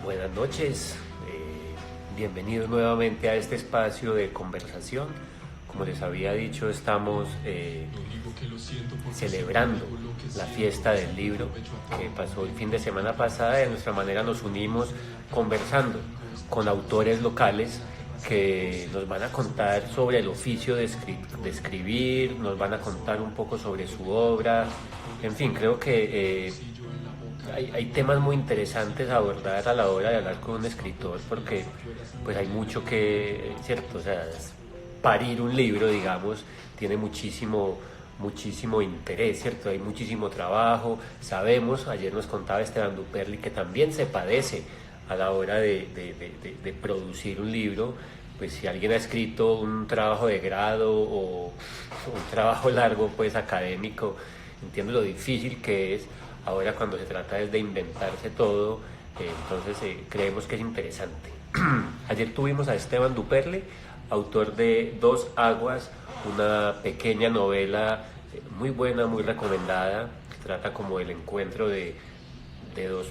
Buenas noches, bienvenidos nuevamente a este espacio de conversación. Como les había dicho, estamos celebrando la fiesta del libro que pasó el fin de semana pasada. De nuestra manera nos unimos conversando con autores locales que nos van a contar sobre el oficio de escribir, nos van a contar un poco sobre su obra. En fin, creo que hay temas muy interesantes a abordar a la hora de hablar con un escritor, porque pues hay mucho que, ¿cierto? O sea, parir un libro, digamos, tiene muchísimo interés, ¿cierto? Hay muchísimo trabajo. Sabemos, ayer nos contaba Esteban Duperli, que también se padece a la hora de producir un libro. Pues si alguien ha escrito un trabajo de grado o un trabajo largo, pues académico, entiendo lo difícil que es. Ahora cuando se trata es de inventarse todo, entonces creemos que es interesante. Ayer tuvimos a Esteban Duperle, autor de Dos Aguas, una pequeña novela muy buena, muy recomendada, que trata como el encuentro de dos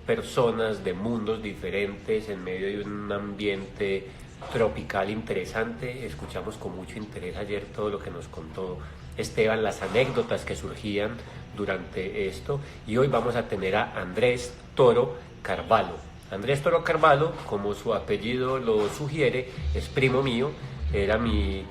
personas de mundos diferentes en medio de un ambiente tropical interesante. Escuchamos con mucho interés ayer todo lo que nos contó Esteban, las anécdotas que surgían durante esto, y hoy vamos a tener a Andrés Toro Carvalho. Andrés Toro Carvalho, como su apellido lo sugiere, es primo mío, era mi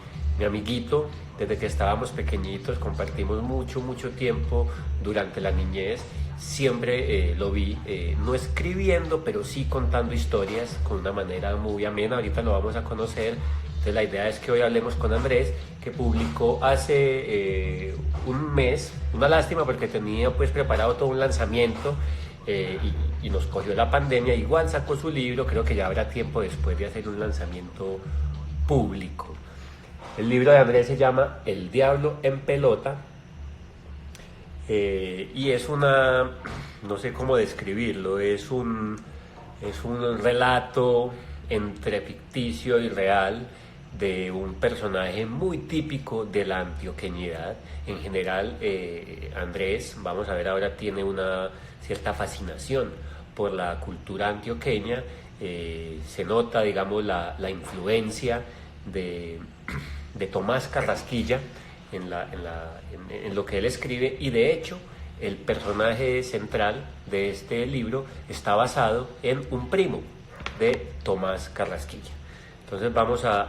amiguito desde que estábamos pequeñitos, compartimos mucho tiempo durante la niñez. Siempre lo vi, no escribiendo, pero sí contando historias con una manera muy amena. Ahorita lo vamos a conocer. Entonces la idea es que hoy hablemos con Andrés, que publicó hace un mes. Una lástima porque tenía pues preparado todo un lanzamiento, y nos cogió la pandemia. Igual sacó su libro, creo que ya habrá tiempo después de hacer un lanzamiento público. El libro de Andrés se llama El Diablo en Pelota, y es no sé cómo describirlo, es un relato entre ficticio y real de un personaje muy típico de la antioqueñidad. En general, Andrés, vamos a ver ahora, tiene una cierta fascinación por la cultura antioqueña. Se nota, digamos, la influencia de, de Tomás Carrasquilla en lo que él escribe, y de hecho el personaje central de este libro está basado en un primo de Tomás Carrasquilla. Entonces vamos a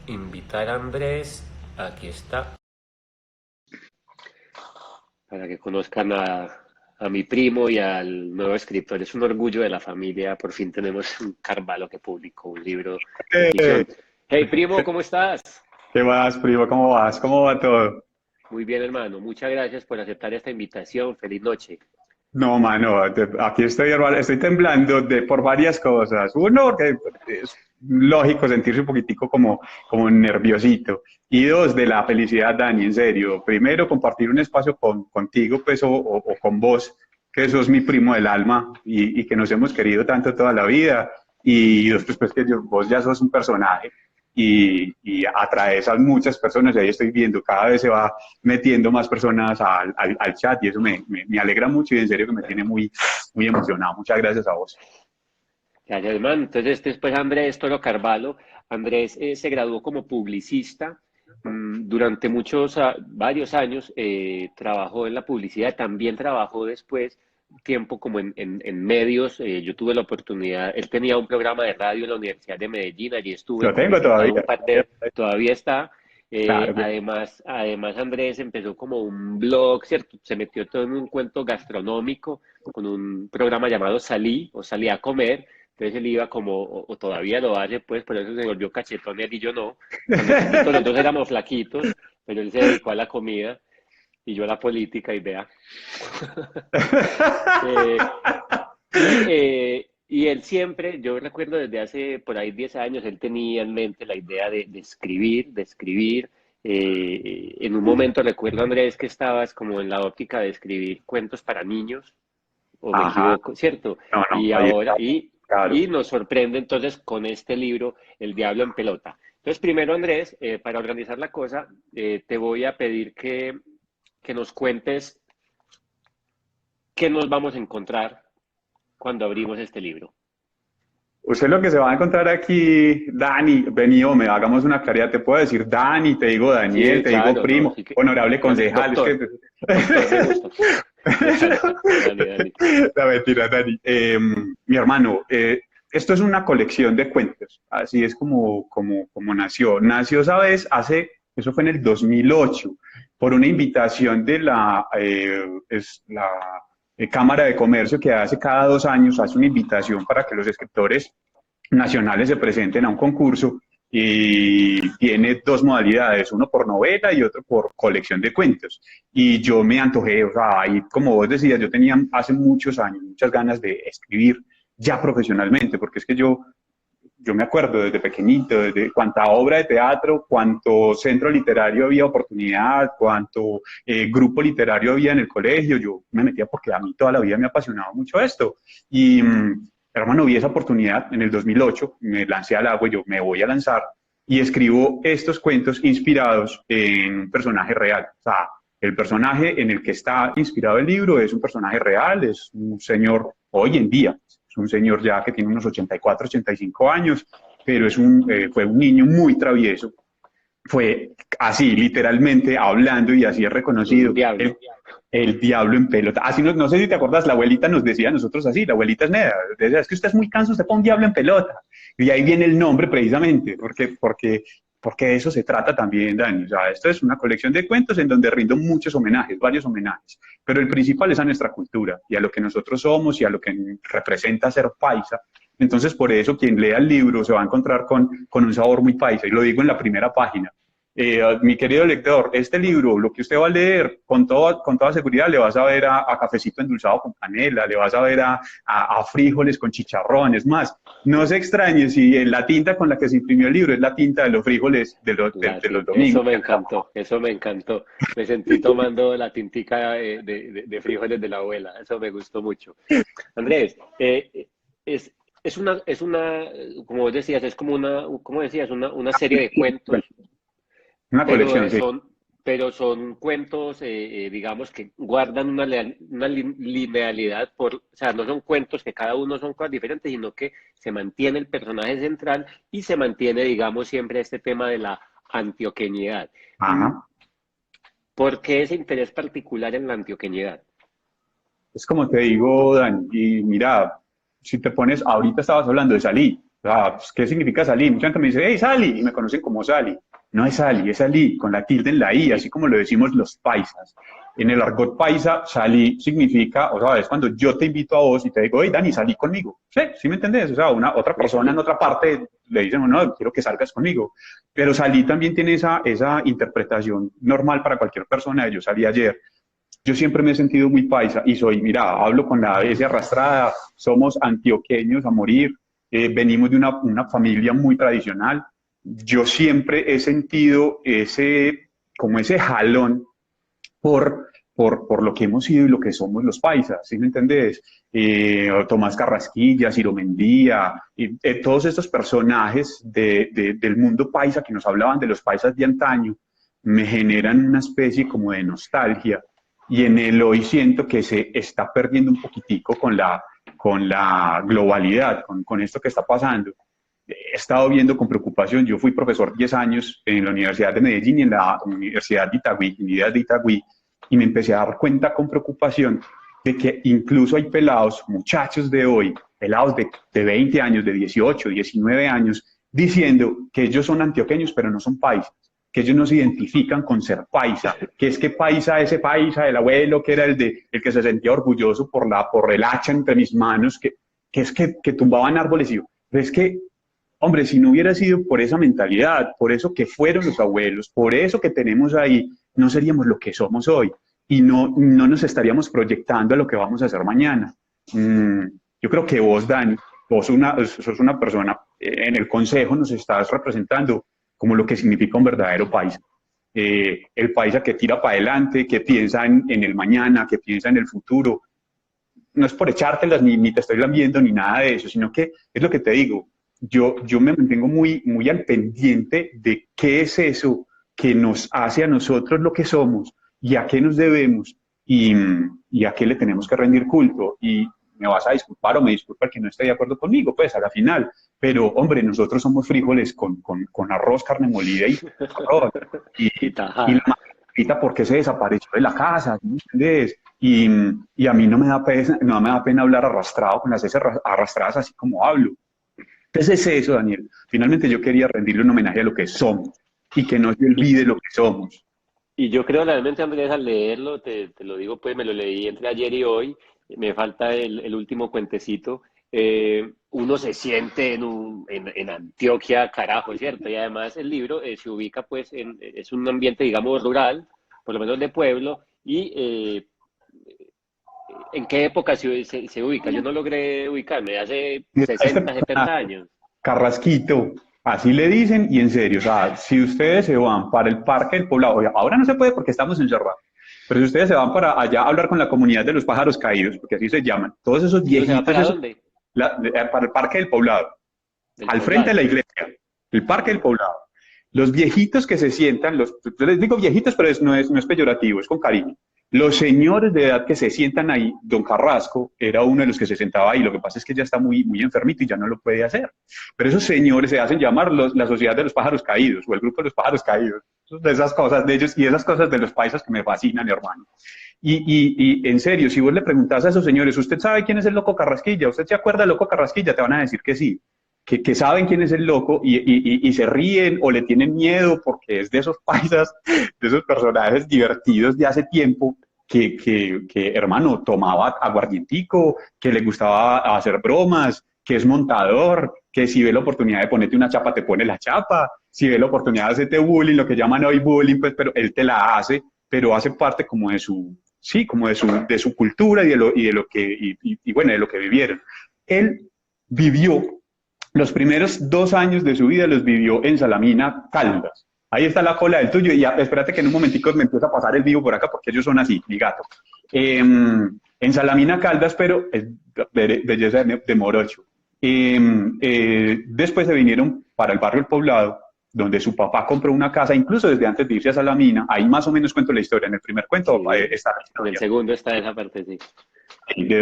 invitar a Andrés, aquí está, para que conozcan a mi primo y al nuevo escritor. Es un orgullo de la familia, por fin tenemos un Carvalho que publicó un libro de Eh, ficción. Hey primo, ¿cómo estás? ¿Qué más, primo? ¿Cómo vas? ¿Cómo va todo? Muy bien, hermano, muchas gracias por aceptar esta invitación. Feliz noche. No, mano, aquí estoy, hermano, estoy temblando por varias cosas. Uno, porque es lógico sentirse un poquitico como nerviosito. Y dos, de la felicidad, Dani, en serio. Primero, compartir un espacio contigo, pues, o con vos, que sos mi primo del alma y que nos hemos querido tanto toda la vida. Y después, pues, que vos ya sos un personaje y atraes a muchas personas. Y ahí estoy viendo, cada vez se va metiendo más personas al chat y eso me alegra mucho y en serio que me tiene muy emocionado. Muchas gracias a vos. Gracias, hermano. Entonces, después Andrés Toro Carvalho. Andrés se graduó como publicista. Durante varios años trabajó en la publicidad. También trabajó después tiempo como en medios. Yo tuve la oportunidad, él tenía un programa de radio en la Universidad de Medellín. Allí estuve Lo como tengo invitado todavía. un par de, todavía está. Claro que Además, Andrés empezó como un blog, ¿cierto? Se metió todo en un cuento gastronómico con un programa llamado Salí o Salí a Comer. Entonces él iba como, o todavía lo hace, pues por eso se volvió cachetón él y yo no. Cuando chiquitos los dos éramos flaquitos, pero él se dedicó a la comida y yo a la política y vea. Eh, y él siempre, yo recuerdo desde hace por ahí 10 años, él tenía en mente la idea de escribir, de escribir. En un momento recuerdo, Andrés, que estabas como en la óptica de escribir cuentos para niños, o me Ajá, equivoco, ¿cierto? no, no, Y ahí ahora, está, claro. y nos sorprende entonces con este libro, El Diablo en Pelota. Entonces, primero, Andrés, para organizar la cosa, te voy a pedir que nos cuentes qué nos vamos a encontrar cuando abrimos este libro? Usted lo que se va a encontrar aquí, Dani, vení, hombre, hagamos una claridad. Te puedo decir Dani, te digo Daniel, Sí, te digo claro, no, primo, sí que, honorable concejal. Es que... doctor, doctor me gusta. Dale, dale, dale. La mentira, Dani. Mi hermano, esto es una colección de cuentos. Así es como nació. Nació, ¿sabes? Eso fue en el 2008, por una invitación de la Cámara de Comercio, que hace cada 2 años hace una invitación para que los escritores nacionales se presenten a un concurso y tiene dos modalidades, uno por novela y otro por colección de cuentos. Y yo me antojé, o sea, y como vos decías, yo tenía hace muchos años muchas ganas de escribir ya profesionalmente, porque es que yo me acuerdo desde pequeñito, desde cuánta obra de teatro, cuánto centro literario había oportunidad, cuánto grupo literario había en el colegio. Yo me metía porque a mí toda la vida me ha apasionado mucho esto. Y, hermano, vi esa oportunidad en el 2008, me lancé al agua, yo me voy a lanzar y escribo estos cuentos inspirados en un personaje real. O sea, el personaje en el que está inspirado el libro es un personaje real, es un señor hoy en día, es un señor ya que tiene unos 84, 85 años, pero fue un niño muy travieso, fue así, literalmente, hablando y así es reconocido. El diablo en pelota. Así no sé si te acuerdas, la abuelita nos decía a nosotros así, la abuelita es neda, decía, es que usted es muy canso, usted pone un diablo en pelota. Y ahí viene el nombre precisamente, porque de eso se trata también, Dani. O sea, esto es una colección de cuentos en donde rindo muchos homenajes, varios homenajes, pero el principal es a nuestra cultura y a lo que nosotros somos y a lo que representa ser paisa. Entonces, por eso, quien lea el libro se va a encontrar con un sabor muy paisa, y lo digo en la primera página. Mi querido lector, este libro, lo que usted va a leer, con toda seguridad le vas a ver a cafecito endulzado con panela, le vas a ver a frijoles con chicharrones, más. No se extrañe si la tinta con la que se imprimió el libro es la tinta de los frijoles de los domingos. Eso me encantó, eso me encantó. Me sentí tomando la tintica de frijoles de la abuela, eso me gustó mucho. Andrés, es, como vos decías, es como como decías, una serie de cuentos, Una pero colección, sí. son cuentos, digamos, que guardan una linealidad, o sea, no son cuentos que cada uno son cosas diferentes, sino que se mantiene el personaje central y se mantiene, digamos, siempre este tema de la antioqueñidad. Ajá. ¿Por qué ese interés particular en la antioqueñidad? Es como te digo, Dani, y mira, si te pones, ahorita estabas hablando de Salí, o sea, pues, ¿qué significa Salí? Mucha gente me dice, hey, Sali, y me conocen como Sali. No es Sali, es Salí, con la tilde en la I, así como lo decimos los paisas. En el argot paisa, Salí significa, o sea, es cuando yo te invito a vos y te digo, hey, Dani, salí conmigo. Sí, ¿sí me entendés? O sea, otra persona en otra parte le dicen, no, quiero que salgas conmigo. Pero Salí también tiene esa interpretación normal para cualquier persona. Yo salí ayer. Yo siempre me he sentido muy paisa y mira, hablo con la S arrastrada, somos antioqueños a morir, venimos de una familia muy tradicional. Yo siempre he sentido como ese jalón por lo que hemos sido y lo que somos los paisas, ¿sí me entendés? Tomás Carrasquilla, Ciro Mendía, todos estos personajes del mundo paisa que nos hablaban de los paisas de antaño, me generan una especie como de nostalgia, y en el hoy siento que se está perdiendo un poquitico con la globalidad, con esto que está pasando. He estado viendo con preocupación, yo fui profesor 10 años en la Universidad de Medellín y en la Universidad de Itagüí, Unidad de Itagüí, y me empecé a dar cuenta con preocupación de que incluso hay pelados, muchachos de hoy, pelados de 20 años, de 18, 19 años, diciendo que ellos son antioqueños pero no son paisas, que ellos no se identifican con ser paisa, que es que paisa, ese paisa del abuelo, que era el que se sentía orgulloso por el hacha entre mis manos, que es que tumbaban árboles. Y yo, pero es que, hombre, si no hubiera sido por esa mentalidad, por eso que fueron los abuelos, por eso que tenemos ahí, no seríamos lo que somos hoy y no nos estaríamos proyectando a lo que vamos a hacer mañana. Yo creo que vos, Dani, sos una persona, en el consejo nos estás representando como lo que significa un verdadero paisa. El paisa que tira para adelante, que piensa en el mañana, que piensa en el futuro. No es por echártelas, ni te estoy lambiendo, ni nada de eso, sino que es lo que te digo. Yo me mantengo muy, muy al pendiente de qué es eso que nos hace a nosotros lo que somos y a qué nos debemos y a qué le tenemos que rendir culto. Y me vas a disculpar o me disculpa el que no esté de acuerdo conmigo, pues a la final. Pero, hombre, nosotros somos frijoles con arroz, carne molida y arroz. Y, Y y la tajada. mamita, ¿por qué se desapareció de la casa? ¿Sí me entiendes? Y a mí no me da pena, no me da pena hablar arrastrado con las heces arrastradas así como hablo. Entonces es eso, Daniel. Finalmente yo quería rendirle un homenaje a lo que somos y que no se Y, olvide lo que somos. y yo creo realmente, Andrés, al leerlo, te lo digo, pues me lo leí entre ayer y hoy, me falta el último cuentecito. Uno se siente en Antioquia, carajo, ¿cierto? Y además el libro se ubica, pues, es un ambiente, digamos, rural, por lo menos de pueblo, y ¿en qué época se ubica? Yo no logré ubicarme, hace Mira, este 60, 70 personaje, años. Carrasquito, así le dicen y en serio, o sea, si ustedes se van para el Parque del Poblado, oye, ahora no se puede porque estamos encerrados, pero si ustedes se van para allá a hablar con la comunidad de los pájaros caídos, porque así se llaman, todos esos ¿Eso se va viejitos, para esos, dónde? para el Parque del Poblado, Del al frente de poblado. la iglesia, el Parque del Poblado. Los viejitos que se sientan, yo les digo viejitos, pero no es peyorativo, es con cariño. Los señores de edad que se sientan ahí, don Carrasco era uno de los que se sentaba ahí, lo que pasa es que ya está muy, muy enfermito y ya no lo puede hacer. Pero esos señores se hacen llamar la Sociedad de los Pájaros Caídos o el Grupo de los Pájaros Caídos. De esas cosas de ellos y esas cosas de los paisas que me fascinan, hermano. Y en serio, si vos le preguntás a esos señores, ¿usted sabe quién es el loco Carrasquilla? ¿Usted se acuerda del loco Carrasquilla? Te van a decir que sí. Que saben quién es el loco y se ríen o le tienen miedo porque es de esos paisas, de esos personajes divertidos de hace tiempo hermano, tomaba aguardientico, que le gustaba hacer bromas, que es montador, que si ve la oportunidad de ponerte una chapa, te pone la chapa, si ve la oportunidad de hacerte bullying, lo que llaman hoy bullying, pues, pero él te la hace, pero hace parte como de su, sí, como de su cultura bueno, de lo que vivieron. Él vivió los primeros 2 años de su vida los vivió en Salamina, Caldas. Ahí está la cola del tuyo y ya, espérate que en un momentico me empieza a pasar el vivo por acá porque ellos son así, mi gato. En Salamina, Caldas, pero es belleza de Morocho. Después se vinieron para el barrio El Poblado, donde su papá compró una casa, incluso desde antes de irse a Salamina. Ahí más o menos cuento la historia. En el primer cuento Sí, está la en el historia segundo está esa parte, sí. de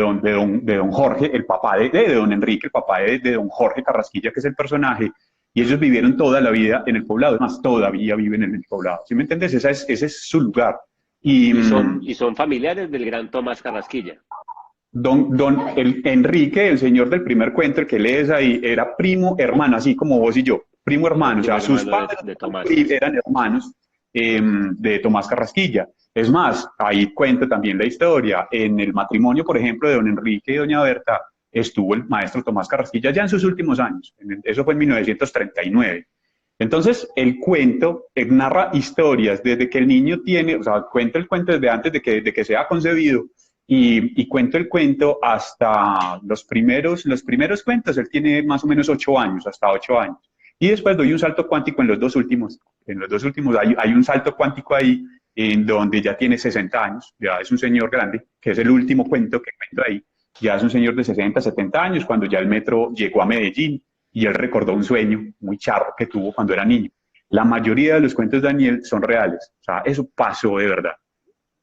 don Jorge, el papá de don Enrique, el papá de don Jorge Carrasquilla, que es el personaje, y ellos vivieron toda la vida en el poblado, además todavía viven en el poblado, ¿sí me entiendes? Ese es su lugar. Y Y son familiares del gran Tomás Carrasquilla. Enrique, el señor del primer cuento, el que lees ahí, era primo hermano, así como vos y yo, primo Era hermano, o primo sea, sus hermano de, padres de Tomás. eran hermanos de Tomás Carrasquilla. Es más, ahí cuenta también la historia. En el matrimonio, por ejemplo, de don Enrique y doña Berta, estuvo el maestro Tomás Carrasquilla ya en sus últimos años. Eso fue en 1939. Entonces, el cuento narra historias desde que el niño tiene, o sea, cuenta el cuento desde antes de que sea concebido y cuento el cuento hasta los primeros cuentos. Él tiene más o menos 8 años, hasta 8 años. Y después doy un salto cuántico en los dos últimos. En los dos últimos hay un salto cuántico ahí en donde ya tiene 60 años, ya es un señor grande, que es el último cuento que cuento ahí, ya es un señor de 60, 70 años, cuando ya el metro llegó a Medellín y él recordó un sueño muy charro que tuvo cuando era niño. La mayoría de los cuentos de Daniel son reales, o sea, eso pasó de verdad.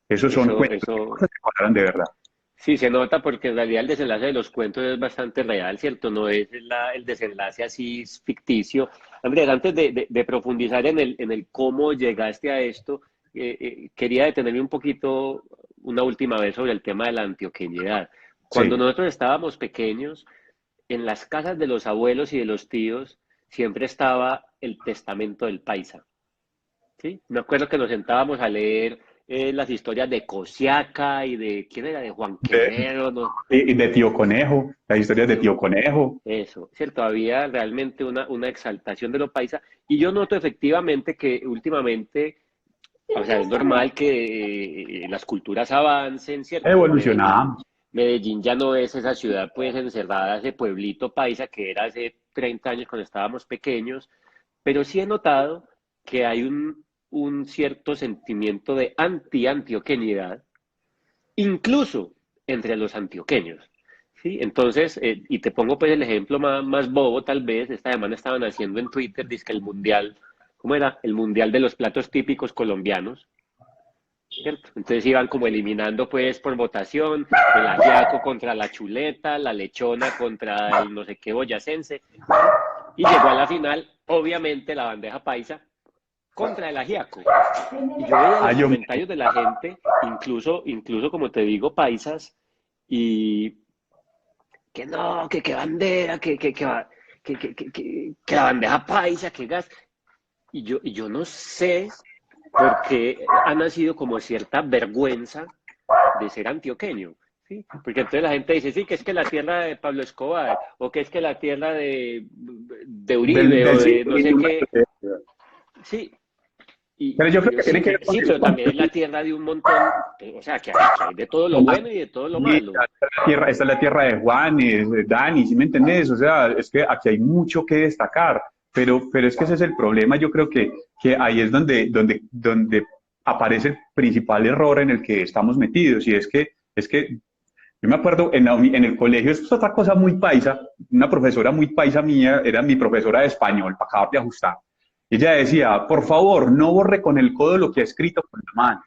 Esos son Eso, cuentos eso, que pasaron de verdad. sí se nota porque en realidad el desenlace de los cuentos es bastante real, ¿cierto? No es el desenlace así ficticio. Andrés, antes de profundizar en el cómo llegaste a esto, quería detenerme un poquito una última vez sobre el tema de la antioqueñidad. Cuando Sí. nosotros estábamos pequeños, en las casas de los abuelos y de los tíos siempre estaba el testamento del paisa, ¿sí? Me acuerdo que nos sentábamos a leer las historias de Cosiaca y de, ¿quién era? De Juan De, Quevedo, ¿no? de Tío Conejo, las historias de Tío Conejo. Eso, ¿cierto? Había realmente una exaltación de lo paisa y yo noto efectivamente que últimamente, o sea, es normal que las culturas avancen, ¿cierto? Medellín, Evolucionamos. Medellín ya no es esa ciudad pues encerrada, ese pueblito paisa que era hace 30 años cuando estábamos pequeños, pero sí he notado que hay un cierto sentimiento de anti-antioqueñidad, incluso entre los antioqueños. ¿Sí? Entonces, y te pongo pues el ejemplo más bobo tal vez, esta semana estaban haciendo en Twitter, dice que el mundial, ¿cómo era? El mundial de los platos típicos colombianos. ¿cierto? Entonces iban como eliminando pues por votación, el ajiaco contra la chuleta, la lechona contra el no sé qué boyacense, ¿sí? Y llegó a la final, obviamente, la bandeja paisa contra el ajiaco. Y yo veía Ah, los yo, comentarios de la gente, incluso como te digo, paisas, y que no, que bandera, que la bandeja paisa, que gas. Y yo no sé por qué ha nacido como cierta vergüenza de ser antioqueño, ¿sí? Porque entonces la gente dice, sí, que es que la tierra de Pablo Escobar, o que es que la tierra de Uribe, del o de siglo no sé qué, XIX. sí, Pero yo creo que sí, tiene que ver con sí, eso. pero también es la tierra de un montón, o sea, que hay de todo lo bueno y de todo lo malo. Esta es la tierra de Juanes, de Dani, ¿sí me entendés? O sea, es que aquí hay mucho que destacar, pero es que ese es el problema. Yo creo que ahí es donde aparece el principal error en el que estamos metidos, y es que yo me acuerdo en el colegio, esto es otra cosa muy paisa, una profesora muy paisa mía, era mi profesora de español, para acabar de ajustar. Ella decía, por favor, no borre con el codo lo que ha escrito con la mano.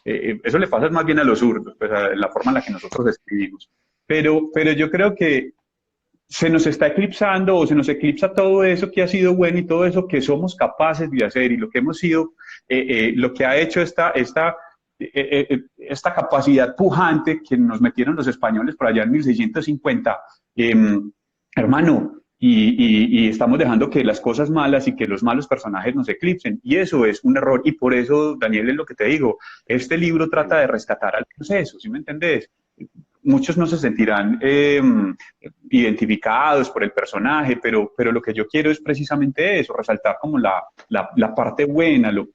Eso le pasa más bien a los zurdos, pues a la forma en la que nosotros escribimos. Pero yo creo que se nos está eclipsando, o se nos eclipsa todo eso que ha sido bueno y todo eso que somos capaces de hacer, y lo que hemos sido, lo que ha hecho esta capacidad pujante que nos metieron los españoles por allá en 1650, hermano, y estamos dejando que las cosas malas y que los malos personajes nos eclipsen, y eso es un error. Y por eso, Daniel, es lo que te digo, este libro trata de rescatar al proceso, ¿sí me entendés? Muchos no se sentirán identificados por el personaje, pero lo que yo quiero es precisamente eso, resaltar como la parte buena, lo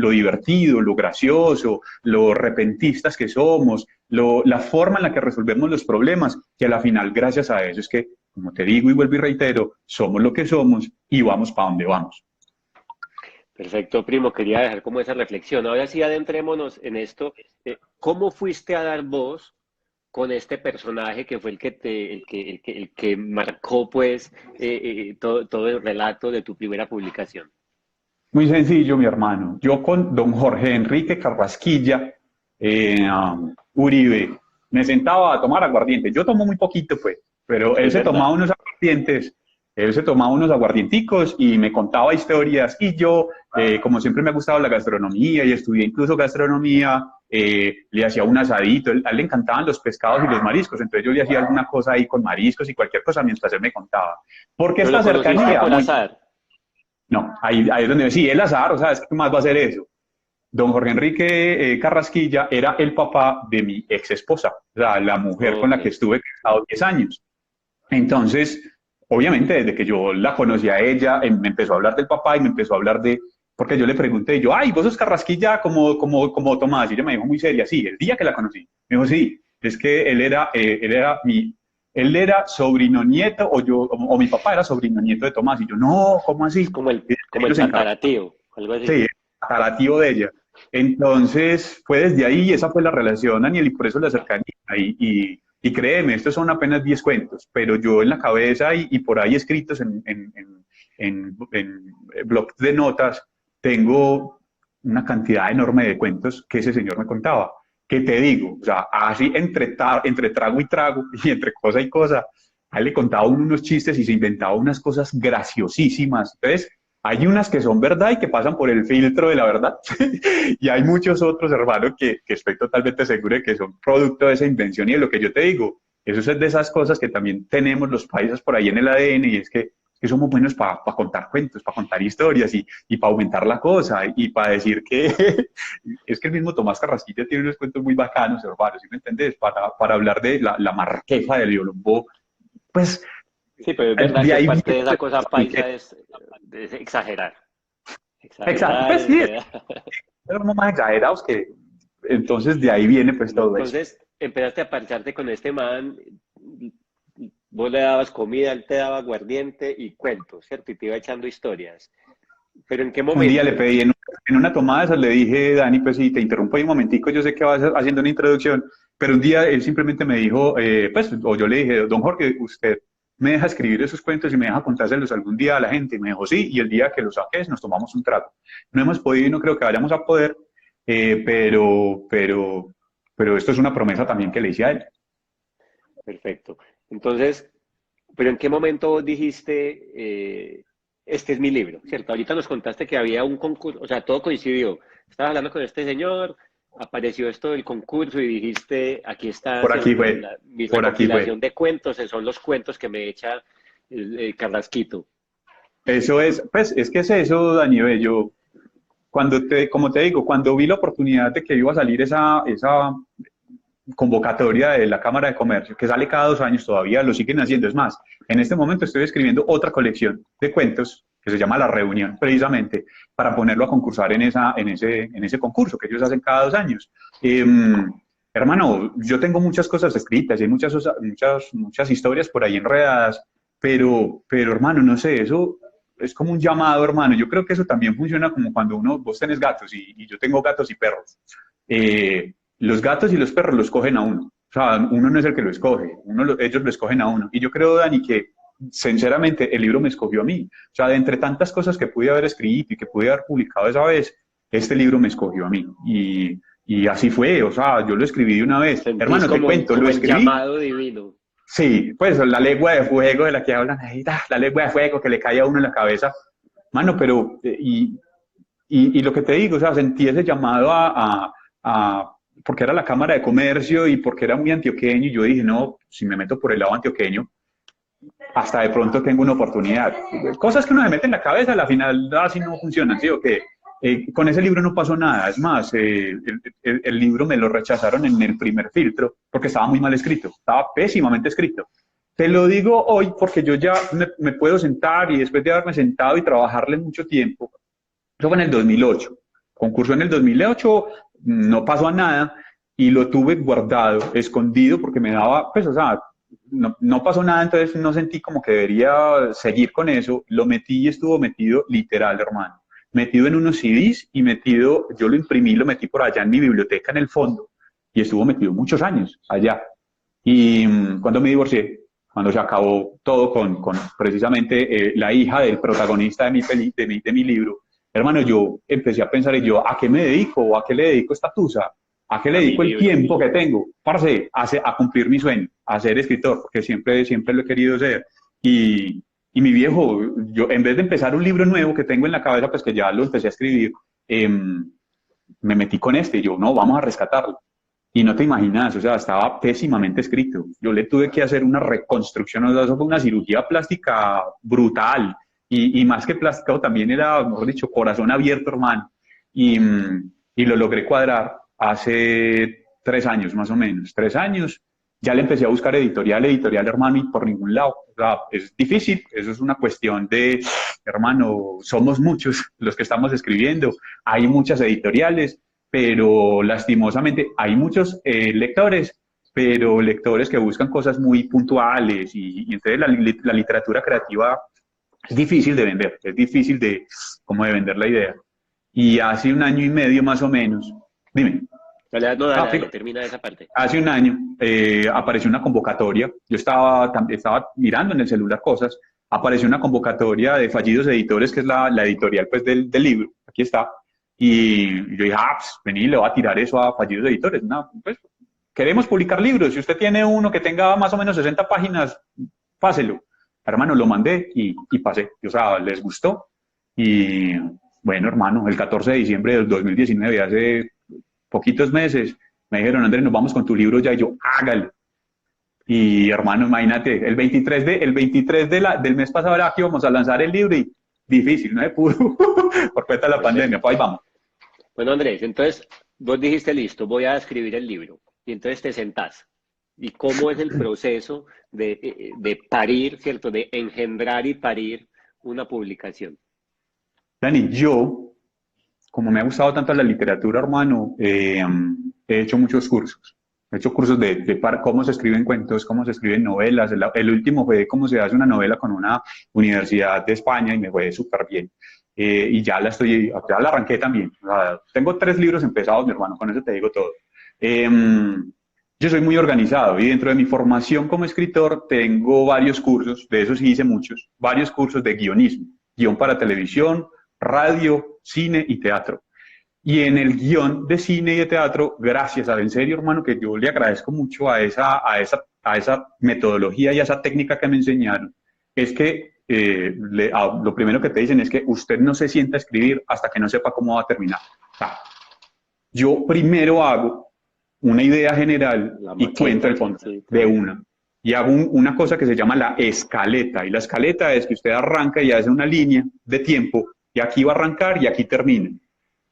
divertido, lo gracioso, lo repentistas que somos, la forma en la que resolvemos los problemas, que a la final, gracias a eso, es que, como te digo y vuelvo y reitero, somos lo que somos y vamos para donde vamos. Perfecto, primo, quería dejar como esa reflexión. Ahora sí, adentrémonos en esto. ¿Cómo fuiste a dar voz con este personaje que fue el que marcó pues todo el relato de tu primera publicación? Muy sencillo, mi hermano. Yo con don Jorge Enrique Carrasquilla Uribe me sentaba a tomar aguardiente. Yo tomo muy poquito, pues, pero Es verdad. él se tomaba unos aguardienticos y me contaba historias. Y yo, como siempre me ha gustado la gastronomía y estudié incluso gastronomía, le hacía un asadito. A él le encantaban los pescados y los mariscos, entonces yo le hacía alguna cosa ahí con mariscos y cualquier cosa mientras él me contaba. ¿Por qué Pero lo esta conociste cercanía? por Muy, azar. no, ahí es donde sí, el azar, o sea, es que más va a ser eso. Don Jorge Enrique Carrasquilla era el papá de mi ex esposa, o sea, la mujer con Ok. la que estuve casado 10 años. Entonces, obviamente, desde que yo la conocí a ella, me empezó a hablar del papá y me empezó a hablar de, porque yo le pregunté, yo, ay, vos sos Carrasquilla como Tomás, y ella me dijo muy seria, sí, el día que la conocí, me dijo, sí, es que él era sobrino nieto, o mi papá era sobrino nieto de Tomás, y yo, no, ¿cómo Es así? como el, Y como el ellos se encargaron, tataratío, algo así. sí, a tío de ella. Entonces, fue desde ahí, esa fue la relación, Daniel, y por eso la cercanía. Y créeme, estos son apenas 10 cuentos, pero yo en la cabeza y por ahí escritos en blogs de notas, tengo una cantidad enorme de cuentos que ese señor me contaba. ¿Qué te digo? O sea, así entre trago y trago, y entre cosa y cosa, a él le contaba unos chistes y se inventaba unas cosas graciosísimas. Entonces, hay unas que son verdad y que pasan por el filtro de la verdad. Y hay muchos otros, hermano, que estoy totalmente seguro de que son producto de esa invención y de lo que yo te digo. Eso es de esas cosas que también tenemos los países por ahí en el ADN, y es que somos buenos para contar cuentos, para contar historias y para aumentar la cosa y para decir que es que el mismo Tomás Carrasquilla tiene unos cuentos muy bacanos, hermano, ¿sí me entendés? Para hablar de la marqueja de Violombo, pues Sí, pero es verdad de que ahí parte viene. de esa cosa paisa es exagerar. Exacto, Exagerar. pues sí, somos más exagerados que. Entonces de ahí viene pues todo eso. Entonces empezaste a parcharte con este man, vos le dabas comida, él te daba aguardiente y cuentos, ¿cierto? Y te iba echando historias. Pero ¿en qué Un día le momento? pedí en una tomada de esas, le dije, Dani, pues sí, te interrumpo ahí un momentico, yo sé que vas haciendo una introducción, pero un día él simplemente me dijo, pues, o yo le dije, don Jorge, usted me deja escribir esos cuentos y me deja contárselos algún día a la gente. Y me dijo, sí, y el día que los saques nos tomamos un trago. No hemos podido y no creo que vayamos a poder, pero esto es una promesa también que le hice a él. Perfecto. Entonces, pero ¿en qué momento vos dijiste, este es mi libro, ¿cierto? Ahorita nos contaste que había un concurso, o sea, todo coincidió. Estabas hablando con este señor, apareció esto del concurso y dijiste, aquí está, Por aquí ¿cierto? fue, Mi por aquí fue. recopilación de cuentos, son los cuentos que me echa el Carrasquito. Eso es, pues es que es eso, Daniel. Yo, como te digo, cuando vi la oportunidad de que iba a salir esa convocatoria de la Cámara de Comercio, que sale cada 2 años, todavía lo siguen haciendo. Es más, en este momento estoy escribiendo otra colección de cuentos que se llama La Reunión, precisamente para ponerlo a concursar en ese concurso que ellos hacen cada 2 años. Hermano, yo tengo muchas cosas escritas y hay muchas historias por ahí enredadas, pero hermano, no sé, eso es como un llamado, hermano. Yo creo que eso también funciona como cuando vos tenés gatos y yo tengo gatos y perros. Los gatos y los perros los cogen a uno. O sea, uno no es el que lo escoge, ellos lo escogen a uno. Y yo creo, Dani, que sinceramente el libro me escogió a mí. O sea, de entre tantas cosas que pude haber escrito y que pude haber publicado esa vez, este libro me escogió a mí. Y así fue, o sea, yo lo escribí de una vez. Sentís Hermano, te cuento, lo el escribí. llamado divino. Sí, pues la lengua de fuego de la que hablan ahí, la lengua de fuego que le cae a uno en la cabeza. Mano, pero, y lo que te digo, o sea, sentí ese llamado porque era la Cámara de Comercio y porque era muy antioqueño, y yo dije, no, si me meto por el lado antioqueño, hasta de pronto tengo una oportunidad. Cosas que uno se mete en la cabeza, al final así no funcionan, ¿sí o qué? Con ese libro no pasó nada, es más, el libro me lo rechazaron en el primer filtro porque estaba muy mal escrito, estaba pésimamente escrito. Te lo digo hoy porque yo ya me puedo sentar y después de haberme sentado y trabajarle mucho tiempo, eso fue en el 2008, concurso en el 2008, no pasó a nada y lo tuve guardado, escondido porque me daba, pues o sea, no pasó nada, entonces no sentí como que debería seguir con eso, lo metí y estuvo metido literal, hermano. Metido en unos CDs y yo lo imprimí, lo metí por allá en mi biblioteca en el fondo y estuvo metido muchos años allá. Y cuando me divorcié, cuando se acabó todo con precisamente la hija del protagonista de mi libro, hermano, yo empecé a pensar, ¿a qué me dedico? ¿A qué le dedico esta tusa? ¿A qué le dedico el tiempo que tengo? Parce, a cumplir mi sueño, a ser escritor, porque siempre lo he querido ser. Y mi viejo, yo en vez de empezar un libro nuevo que tengo en la cabeza, pues que ya lo empecé a escribir, me metí con y yo, no, vamos a rescatarlo. Y no te imaginas, o sea, estaba pésimamente escrito. Yo le tuve que hacer una reconstrucción, o sea, eso fue una cirugía plástica brutal. Y más que plástica, también era, mejor dicho, corazón abierto, hermano. Y lo logré cuadrar hace 3 años, más o menos. 3 años. Ya le empecé a buscar editorial, hermano, y por ningún lado. O sea, es difícil, eso es una cuestión de, hermano, somos muchos los que estamos escribiendo, hay muchas editoriales, pero lastimosamente hay muchos lectores, pero lectores que buscan cosas muy puntuales y entonces la literatura creativa es difícil de vender, es difícil como de vender la idea. Y hace 1 año y medio más o menos, dime. Dale, termina esa parte. Hace 1 año apareció una convocatoria, yo estaba mirando en el celular cosas, apareció una convocatoria de Fallidos Editores, que es la editorial pues, del libro, aquí está, y yo dije, pues vení, le voy a tirar eso a Fallidos Editores, no, pues queremos publicar libros, si usted tiene uno que tenga más o menos 60 páginas, páselo. Hermano, lo mandé y pasé, o sea, les gustó, y bueno, hermano, el 14 de diciembre del 2019, hace poquitos meses, me dijeron, Andrés, nos vamos con tu libro ya, y yo, hágalo. Y hermano, imagínate, el 23 del mes pasado era que íbamos a lanzar el libro y difícil, no se pudo, por cuenta de la pandemia, pues ahí vamos. Bueno, Andrés, entonces vos dijiste, listo, voy a escribir el libro, y entonces te sentás. ¿Y cómo es el proceso de parir, cierto, de engendrar y parir una publicación? Dani, yo, como me ha gustado tanto la literatura, hermano, he hecho muchos cursos. He hecho cursos de cómo se escriben cuentos, cómo se escriben novelas. El último fue cómo se hace una novela con una universidad de España y me fue súper bien. Y ya la arranqué también. O sea, tengo 3 libros empezados, mi hermano, con eso te digo todo. Yo soy muy organizado y dentro de mi formación como escritor tengo varios cursos, de esos sí hice muchos, varios cursos de guionismo, guión para televisión, radio, cine y teatro. Y en el guión de cine y de teatro, gracias a, en serio, hermano, que yo le agradezco mucho a esa metodología y a esa técnica que me enseñaron, es que lo primero que te dicen es que usted no se sienta a escribir hasta que no sepa cómo va a terminar. O sea, yo primero hago una idea general y cuento el fondo de una. Y hago una cosa que se llama la escaleta. Y la escaleta es que usted arranca y hace una línea de tiempo, y aquí va a arrancar y aquí termina.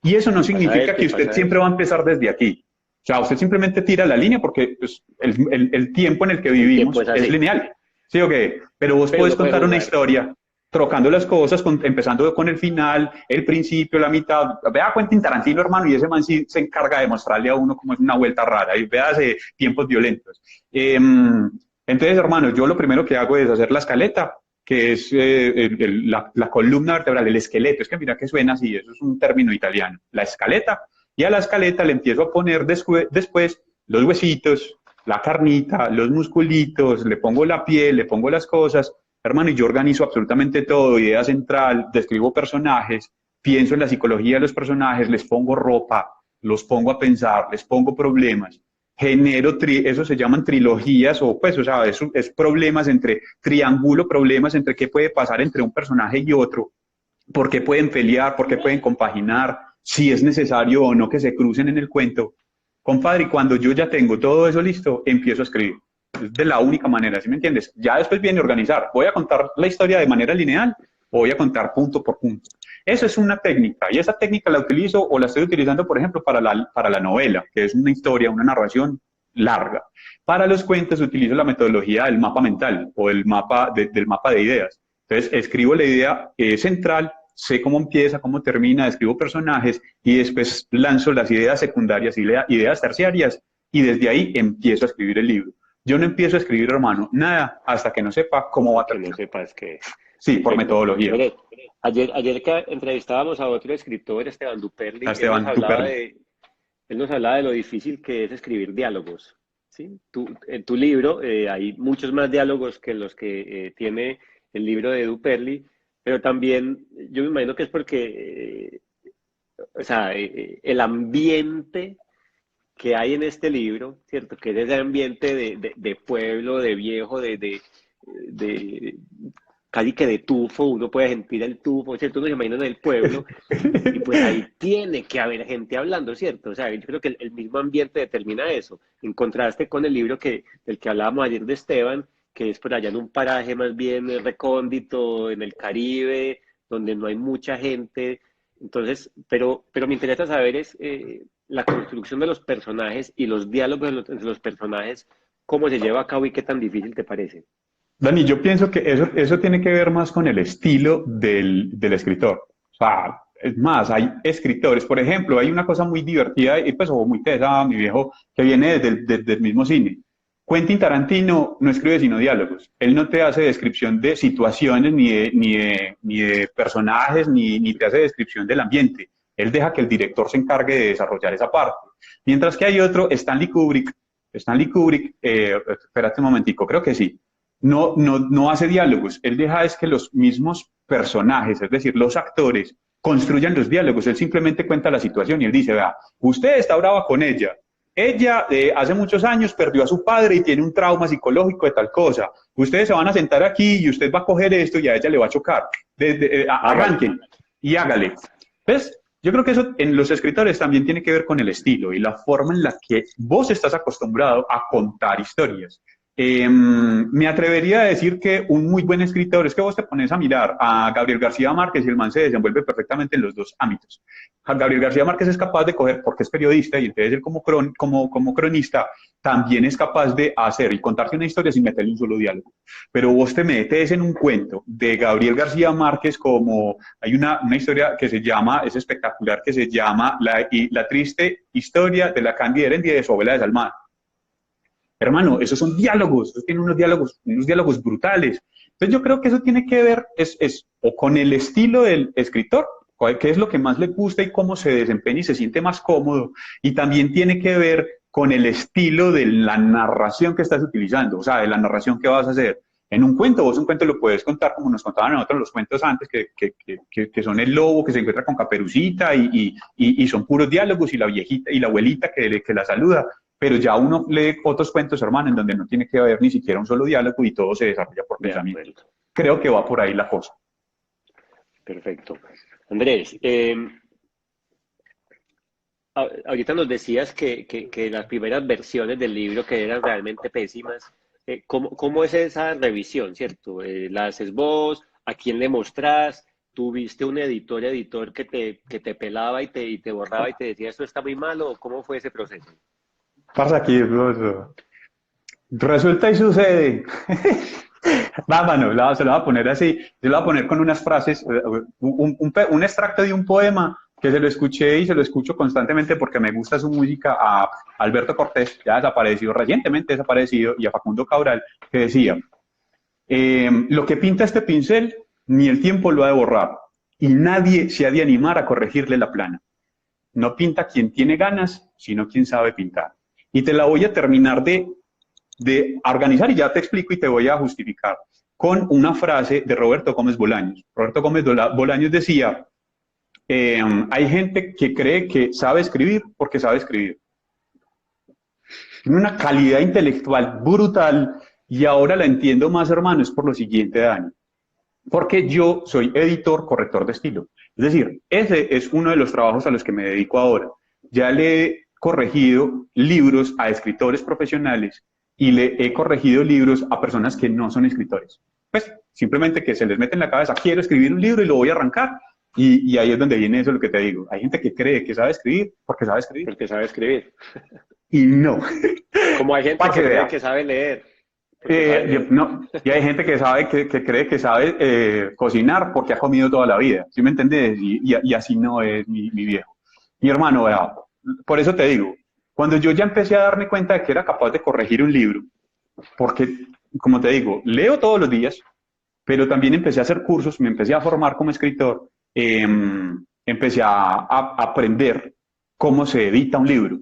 Y eso no significa que usted siempre va a empezar desde aquí. O sea, usted simplemente tira la línea porque pues, el tiempo en el que vivimos es lineal. ¿Sí o qué? Pero vos puedes contar una historia trocando las cosas, empezando con el final, el principio, la mitad. Vea a Quentin Tarantino, hermano, y ese man sí se encarga de mostrarle a uno cómo es una vuelta rara. Y vea tiempos violentos. Entonces, hermano, yo lo primero que hago es hacer la escaleta, que es la columna vertebral, el esqueleto. Es que mira que suena así, eso es un término italiano. La escaleta. Y a la escaleta le empiezo a poner después los huesitos, la carnita, los musculitos, le pongo la piel, le pongo las cosas. Hermano, y yo organizo absolutamente todo, idea central, describo personajes, pienso en la psicología de los personajes, les pongo ropa, los pongo a pensar, les pongo problemas, genero, eso se llaman trilogías, o pues, o sea, es problemas triángulo problemas entre qué puede pasar entre un personaje y otro, por qué pueden pelear, por qué pueden compaginar, si es necesario o no que se crucen en el cuento. Compadre, y cuando yo ya tengo todo eso listo, empiezo a escribir. Es de la única manera, ¿sí me entiendes? Ya después viene organizar. ¿Voy a contar la historia de manera lineal o voy a contar punto por punto? Eso es una técnica, y esa técnica la utilizo o la estoy utilizando, por ejemplo, para la novela, que es una historia, una narración larga. Para los cuentos utilizo la metodología del mapa mental o del mapa de ideas. Entonces, escribo la idea central, sé cómo empieza, cómo termina, escribo personajes y después lanzo las ideas secundarias y ideas terciarias, y desde ahí empiezo a escribir el libro. Yo no empiezo a escribir, hermano, nada hasta que no sepa cómo va a terminar. Que no sepas que... Sí, por metodología. Mire, ayer que entrevistábamos a otro escritor, Esteban Duperli, él nos hablaba de lo difícil que es escribir diálogos. ¿Sí? En tu libro hay muchos más diálogos que los que tiene el libro de Duperli, pero también yo me imagino que es porque o sea, el ambiente que hay en este libro, ¿cierto? Que es ese ambiente de pueblo, de viejo, de casi que de tufo, uno puede sentir el tufo, ¿cierto? Uno se imagina en el pueblo, y pues ahí tiene que haber gente hablando, ¿cierto? O sea, yo creo que el mismo ambiente determina eso, en contraste con el libro del que hablábamos ayer de Esteban, que es por allá en un paraje más bien recóndito, en el Caribe, donde no hay mucha gente. Entonces, pero me interesa saber es la construcción de los personajes y los diálogos entre los personajes, cómo se lleva a cabo y qué tan difícil te parece. Dani, yo pienso que eso tiene que ver más con el estilo del escritor. O sea, es más, hay escritores, por ejemplo, hay una cosa muy divertida y pues muy tesada, mi viejo, que viene desde el mismo cine. Quentin Tarantino no escribe sino diálogos. Él no te hace descripción de situaciones, ni de personajes, ni te hace descripción del ambiente. Él deja que el director se encargue de desarrollar esa parte. Mientras que hay otro, Stanley Kubrick, espérate un momentico, creo que sí, no hace diálogos. Él deja es que los mismos personajes, es decir, los actores, construyan los diálogos. Él simplemente cuenta la situación y él dice, vea, usted está brava con ella. Ella hace muchos años perdió a su padre y tiene un trauma psicológico de tal cosa. Ustedes se van a sentar aquí y usted va a coger esto y a ella le va a chocar. Arranquen y hágale. ¿Ves? Yo creo que eso en los escritores también tiene que ver con el estilo y la forma en la que vos estás acostumbrado a contar historias. Me atrevería a decir que un muy buen escritor es que vos te pones a mirar a Gabriel García Márquez y el man se desenvuelve perfectamente en los dos ámbitos. Gabriel García Márquez es capaz de coger, porque es periodista y entonces él como cronista también es capaz de hacer y contarte una historia sin meterle un solo diálogo. Pero vos te metes en un cuento de Gabriel García Márquez, como hay una historia que se llama, es espectacular, que se llama La triste historia de la Cándida Heredia de su abuela desalmada. Hermano, esos son diálogos, esos tienen unos diálogos brutales. Entonces yo creo que eso tiene que ver o con el estilo del escritor, qué es lo que más le gusta y cómo se desempeña y se siente más cómodo, y también tiene que ver con el estilo de la narración que estás utilizando, o sea, de la narración que vas a hacer. En un cuento, vos un cuento lo puedes contar como nos contaban a nosotros los cuentos antes, que son el lobo que se encuentra con Caperucita y son puros diálogos y la viejita y la abuelita que la saluda, pero ya uno lee otros cuentos, hermano, en donde no tiene que haber ni siquiera un solo diálogo y todo se desarrolla por pensamiento. Creo que va por ahí la cosa. Perfecto. Andrés, ahorita nos decías que las primeras versiones del libro que eran realmente pésimas. ¿Cómo es esa revisión, cierto? ¿La haces vos? ¿A quién le mostrás? ¿Tuviste un editor que te pelaba y te borraba y te decía esto está muy malo? ¿O cómo fue ese proceso? Pasa aquí, resulta y sucede. Se lo voy a poner así. Yo lo voy a poner con unas frases, un extracto de un poema que se lo escuché y se lo escucho constantemente porque me gusta su música, a Alberto Cortés, ya desaparecido, recientemente desaparecido, y a Facundo Cabral, que decía, lo que pinta este pincel, ni el tiempo lo ha de borrar, y nadie se ha de animar a corregirle la plana. No pinta quien tiene ganas, sino quien sabe pintar. Y te la voy a terminar de organizar y ya te explico y te voy a justificar con una frase de Roberto Gómez Bolaños. Roberto Gómez Bolaños decía, hay gente que cree que sabe escribir porque sabe escribir. Tiene una calidad intelectual brutal y ahora la entiendo más, hermano, es por lo siguiente, Dani. Porque yo soy editor, corrector de estilo. Es decir, ese es uno de los trabajos a los que me dedico ahora. Ya le he corregido libros a escritores profesionales y le he corregido libros a personas que no son escritores. Pues simplemente que se les mete en la cabeza, quiero escribir un libro y lo voy a arrancar. Y ahí es donde viene eso lo que te digo. Hay gente que cree que sabe escribir porque sabe escribir. Porque sabe escribir. Y no. Como hay gente que cree que sabe leer. No, y hay gente que sabe que cree que sabe cocinar porque ha comido toda la vida. ¿Sí me entendés? Y así no es mi viejo. Mi hermano, ¿verdad? Por eso te digo, cuando yo ya empecé a darme cuenta de que era capaz de corregir un libro, porque, como te digo, leo todos los días, pero también empecé a hacer cursos, me empecé a formar como escritor, empecé a aprender cómo se edita un libro.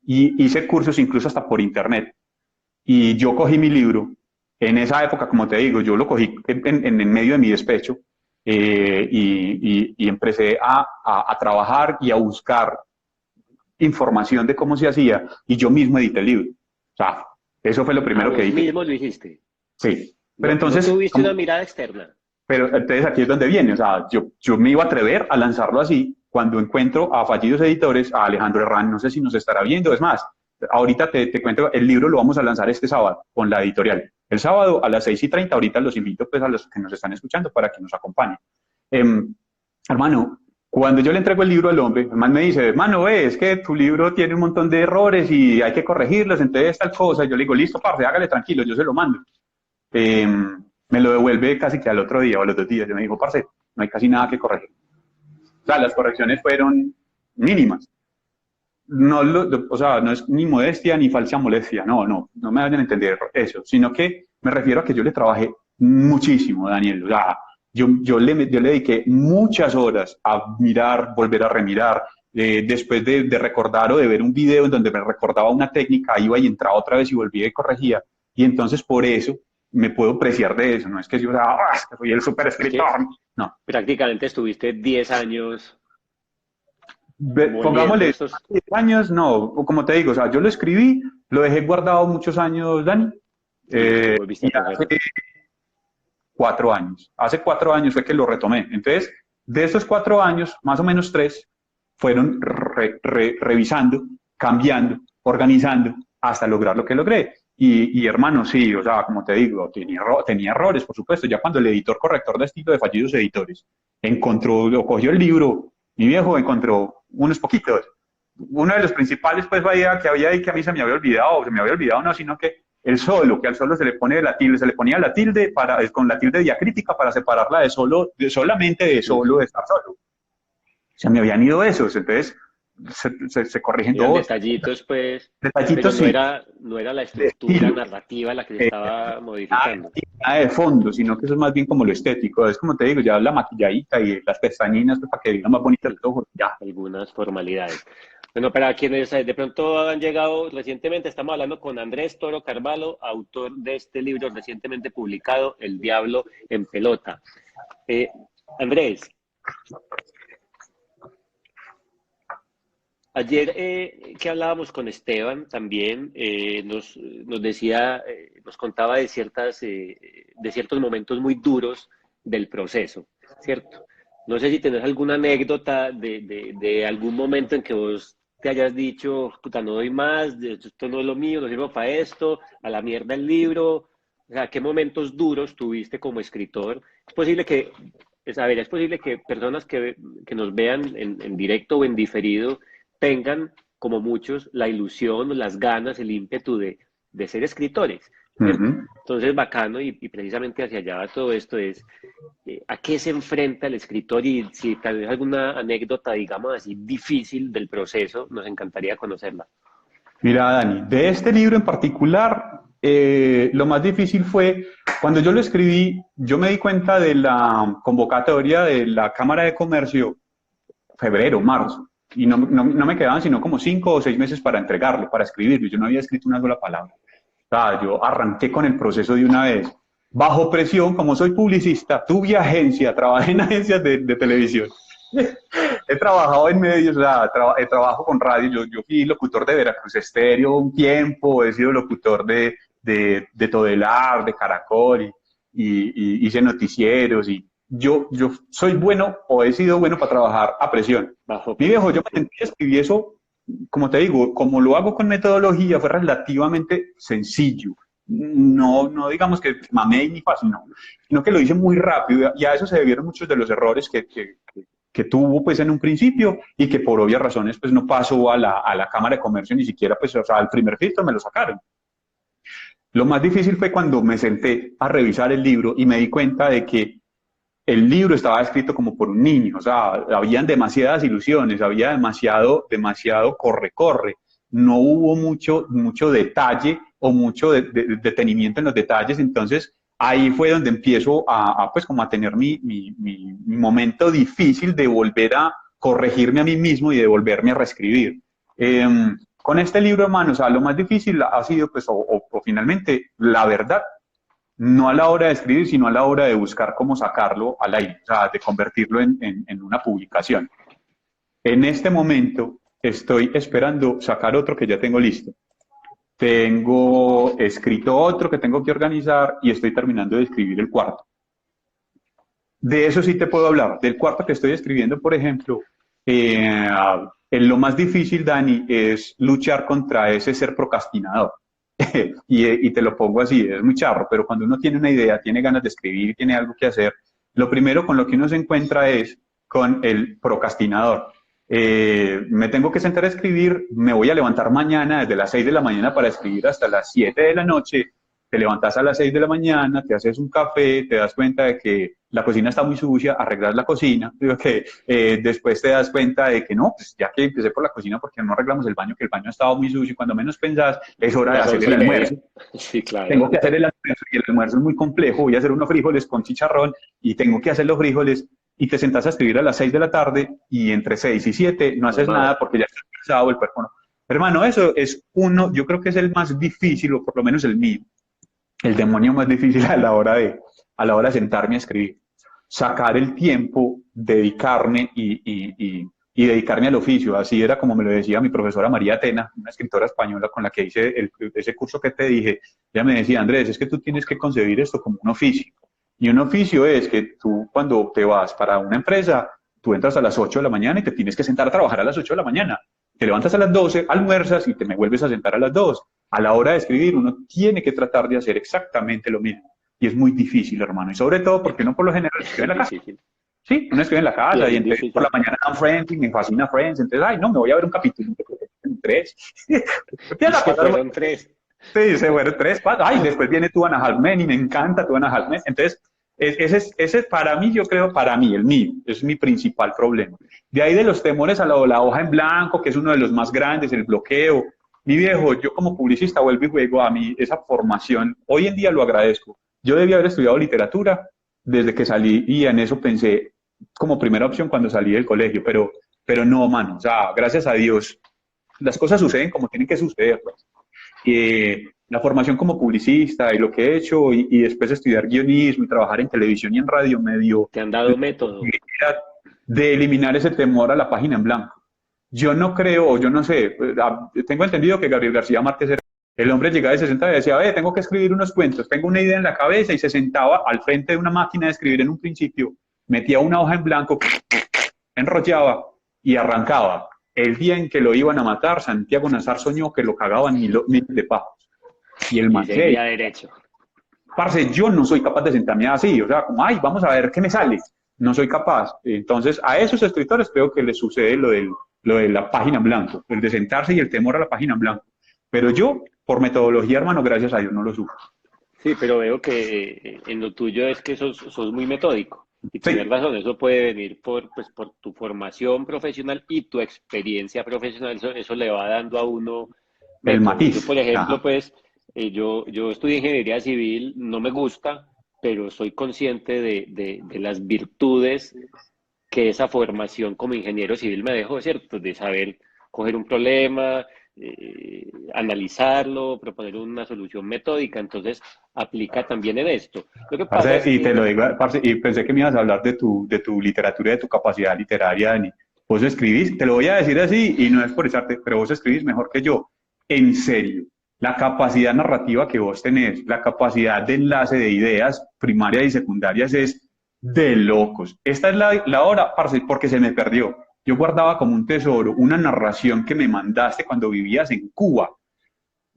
Y hice cursos incluso hasta por internet. Y yo cogí mi libro, en esa época, como te digo, yo lo cogí en medio de mi despecho y empecé a trabajar y a buscar información de cómo se hacía y yo mismo edité el libro. O sea, eso fue lo primero que hice. ¿Tú mismo lo hiciste? Sí. Pero entonces... ¿No tuviste una mirada externa? Pero entonces aquí es donde viene, o sea, yo me iba a atrever a lanzarlo así cuando encuentro a Fallidos Editores, a Alejandro Herrán, no sé si nos estará viendo, es más, ahorita te cuento, el libro lo vamos a lanzar este sábado con la editorial. El sábado a las 6:30, ahorita los invito pues a los que nos están escuchando para que nos acompañen. Hermano, cuando yo le entrego el libro al hombre, el man me dice, hermano, es que tu libro tiene un montón de errores y hay que corregirlos, entonces tal cosa. Yo le digo, listo, parce, hágale tranquilo, yo se lo mando. Me lo devuelve casi que al otro día o a los 2 días. Yo me dijo, parce, no hay casi nada que corregir. O sea, las correcciones fueron mínimas. No, o sea, no es ni modestia ni falsa molestia, no me vayan a entender eso, sino que me refiero a que yo le trabajé muchísimo, Daniel. O sea, yo le dediqué muchas horas a mirar, volver a remirar, después de recordar o de ver un video en donde me recordaba una técnica, iba y entraba otra vez y volvía y corregía. Y entonces por eso me puedo preciar de eso, no es que yo soy el super escritor, no. Prácticamente estuviste 10 años... Pongámosle estos 10 años, no, como te digo, o sea, yo lo escribí, lo dejé guardado muchos años, Dani, y hace 4 años. Hace 4 años fue que lo retomé. Entonces, de estos 4 años, más o menos 3, fueron revisando, cambiando, organizando, hasta lograr lo que logré. Y hermano, sí, o sea, como te digo, tenía errores, por supuesto. Ya cuando el editor corrector de estilo de Fallidos Editores cogió el libro, mi viejo encontró unos poquitos. Uno de los principales, pues, que había ahí que a mí se me había olvidado no, sino que el solo, que al solo se le pone la tilde, se le ponía la tilde con la tilde diacrítica para separarla de solamente de solo, de estar solo. Se me habían ido esos, entonces se corrigen todos. Detallitos, pues. Detallitos, pero no era la estructura narrativa la que se estaba modificando. Nada de fondo, sino que eso es más bien como lo estético. Es como te digo, ya la maquilladita y las pestañinas pues, para que digan más bonitas los ojos, ya. Algunas formalidades. Bueno, para quienes de pronto han llegado recientemente, estamos hablando con Andrés Toro Carvalho, autor de este libro recientemente publicado, El Diablo en Pelota. Eh, Andrés, ayer que hablábamos con Esteban también, nos decía, nos contaba de ciertos momentos muy duros del proceso, ¿cierto? No sé si tenés alguna anécdota de algún momento en que vos te hayas dicho, puta, no doy más, esto no es lo mío, no sirvo para esto, a la mierda el libro. O sea, ¿qué momentos duros tuviste como escritor? Es posible que, es posible que personas que nos vean en directo o en diferido tengan, como muchos, la ilusión, las ganas, el ímpetu de ser escritores, ¿cierto? Ujú. Entonces, bacano y precisamente hacia allá va todo esto es a qué se enfrenta el escritor y si tal vez alguna anécdota, digamos así, difícil del proceso, nos encantaría conocerla. Mira, Dani, de este libro en particular, lo más difícil fue cuando yo lo escribí, yo me di cuenta de la convocatoria de la Cámara de Comercio, febrero, marzo, y no me quedaban sino como 5 o 6 meses para entregarlo, para escribirlo. Yo no había escrito una sola palabra. O sea, yo arranqué con el proceso de una vez. Bajo presión, como soy publicista, tuve agencia, trabajé en agencias de televisión. He trabajado en medios, o sea, trabajo con radio. Yo fui locutor de Veracruz Estéreo un tiempo, he sido locutor de Todelar, de Caracol, y hice noticieros. Y yo soy bueno o he sido bueno para trabajar a presión. Bajo Mi viejo, yo presión, me sí. sentí a escribir eso, como te digo, como lo hago con metodología, fue relativamente sencillo. No digamos que mamé ni fácil, no, sino que lo hice muy rápido y a eso se debieron muchos de los errores que tuvo pues en un principio y que por obvias razones pues no pasó a la Cámara de Comercio ni siquiera pues o sea, al primer filtro me lo sacaron. Lo más difícil fue cuando me senté a revisar el libro y me di cuenta de que el libro estaba escrito como por un niño, o sea, habían demasiadas ilusiones, había demasiado corre-corre, no hubo mucho detalle o mucho detenimiento en los detalles, entonces ahí fue donde empiezo pues como a tener mi momento difícil de volver a corregirme a mí mismo y de volverme a reescribir. Con este libro, hermano, o sea, lo más difícil ha sido, pues, o finalmente, la verdad, no a la hora de escribir, sino a la hora de buscar cómo sacarlo al aire, o sea, de convertirlo en una publicación. En este momento estoy esperando sacar otro que ya tengo listo. Tengo escrito otro que tengo que organizar y estoy terminando de escribir el cuarto. De eso sí te puedo hablar. Del cuarto que estoy escribiendo, por ejemplo, lo más difícil, Dani, es luchar contra ese ser procrastinador. Y te lo pongo así, es muy charro, pero cuando uno tiene una idea, tiene ganas de escribir, tiene algo que hacer, lo primero con lo que uno se encuentra es con el procrastinador. Me tengo que sentar a escribir, me voy a levantar mañana desde las 6 de la mañana para escribir hasta las 7 de la noche, te levantas a las 6 de la mañana, te haces un café, te das cuenta de que la cocina está muy sucia, arreglas la cocina, digo que después te das cuenta de que no, pues ya que empecé por la cocina, porque no arreglamos el baño, que el baño ha estado muy sucio y cuando menos pensás es hora de Las hacer once el y media. almuerzo. Sí, claro. Tengo que hacer el almuerzo y el almuerzo es muy complejo, voy a hacer unos frijoles con chicharrón y tengo que hacer los frijoles y te sentás a escribir a las 6 de la tarde y entre 6 y 7 no haces Mamá. nada porque ya estás cansado, el cuerpo no. Hermano, eso es uno, yo creo que es el más difícil, o por lo menos el mío, el demonio más difícil a la hora de sentarme a escribir. Sacar el tiempo, dedicarme y dedicarme al oficio. Así era como me lo decía mi profesora María Atena, una escritora española con la que hice ese curso que te dije. Ella me decía, Andrés, es que tú tienes que concebir esto como un oficio. Y un oficio es que tú cuando te vas para una empresa, tú entras a las 8 de la mañana y te tienes que sentar a trabajar a las 8 de la mañana. Te levantas a las 12, almuerzas y te me vuelves a sentar a las 2. A la hora de escribir uno tiene que tratar de hacer exactamente lo mismo. Y es muy difícil, hermano. Y sobre todo porque uno por lo general escribe en Es la casa. difícil. Sí, uno escribe en la casa y Bien entonces por difícil. la mañana dan Friends y me fascina Friends. Entonces, ay, no, me voy a ver un capítulo. Tres. Y se fueron tres. Sí, se fueron tres, cuatro. Ay, después viene Two and a Half Men y me encanta Two and a Half Men. Entonces, ese para mí, yo creo, para mí, el mío, es mi principal problema. De ahí de los temores a la hoja en blanco, que es uno de los más grandes, el bloqueo. Mi viejo, yo como publicista vuelvo y juego a mí esa formación. Hoy en día lo agradezco. Yo debía haber estudiado literatura desde que salí y en eso pensé como primera opción cuando salí del colegio, pero no, mano. O sea, gracias a Dios las cosas suceden como tienen que suceder, pues. La formación como publicista y lo que he hecho, y después estudiar guionismo y trabajar en televisión y en radio me dio Te han dado la método. posibilidad de eliminar ese temor a la página en blanco. Yo no creo, o yo no sé, tengo entendido que Gabriel García Márquez era el hombre llegaba y se sentaba y decía, tengo que escribir unos cuentos, tengo una idea en la cabeza, y se sentaba al frente de una máquina de escribir en un principio, metía una hoja en blanco, enrollaba y arrancaba. El día en que lo iban a matar, Santiago Nazar soñó que lo cagaban mil de pajos. Y el Y man, seguía derecho. parce, yo no soy capaz de sentarme así, o sea, como, ay, vamos a ver qué me sale. No soy capaz. Entonces, a esos escritores creo que les sucede lo de la página en blanco, el de sentarse y el temor a la página en blanco. Pero yo, por metodología, hermano, gracias a Dios, no lo sufro. Sí, pero veo que en lo tuyo es que sos muy metódico. Y tienes Sí, razón, eso puede venir por tu formación profesional y tu experiencia profesional. Eso le va dando a uno el método. Yo, matiz. por ejemplo, Ajá. pues, yo estudié ingeniería civil, no me gusta, pero soy consciente de las virtudes que esa formación como ingeniero civil me dejó, ¿cierto? De saber coger un problema, analizarlo, proponer una solución metódica. Entonces, aplica también en esto. Lo que pasa Parce, es y te que, lo digo, parce, y pensé que me ibas a hablar de tu literatura, de tu capacidad literaria, Dani. Vos escribís, te lo voy a decir así, y no es por echarte, pero vos escribís mejor que yo. En serio, la capacidad narrativa que vos tenés, la capacidad de enlace de ideas primarias y secundarias es de locos. Esta es la hora, parce, porque se me perdió. Yo guardaba como un tesoro una narración que me mandaste cuando vivías en Cuba.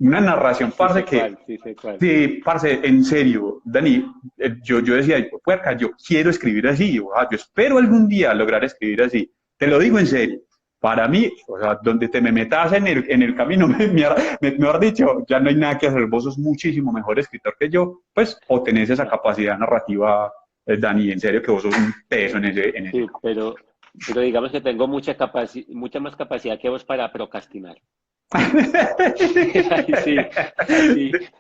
Una narración, sí parce, sé que cuál, sí sé cuál. sí, parce, en serio, Dani, yo decía, puerca, yo quiero escribir así, yo espero algún día lograr escribir así. Te lo digo en serio. Para mí, o sea, donde te me metas en el camino, mejor dicho, ya no hay nada que hacer. Vos sos muchísimo mejor escritor que yo, pues, o tenés esa No, capacidad narrativa, Dani, en serio, que vos sos un peso en ese sí, campo. pero digamos que tengo mucha más capacidad que vos para procrastinar. Ahí sí,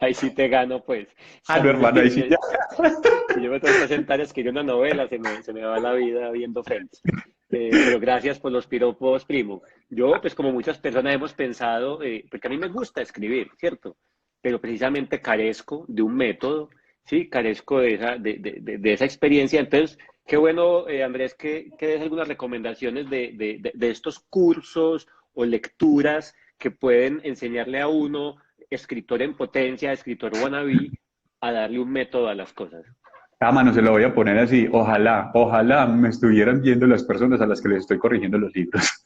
ahí sí te gano, pues. Ah, no, hermano, ahí sí ya. Si yo me tengo que sentar a escribir una novela, se me va la vida viendo Friends. Pero gracias por los piropos, primo. Yo, pues como muchas personas hemos pensado, porque a mí me gusta escribir, ¿cierto? Pero precisamente carezco de un método, ¿sí? Carezco de esa experiencia. Entonces, qué bueno, Andrés, que des algunas recomendaciones de estos cursos o lecturas que pueden enseñarle a uno, escritor en potencia, escritor wannabe, a darle un método a las cosas. Ah, mano, se lo voy a poner así. Ojalá me estuvieran viendo las personas a las que les estoy corrigiendo los libros.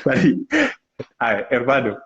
Así. A ver, hermano,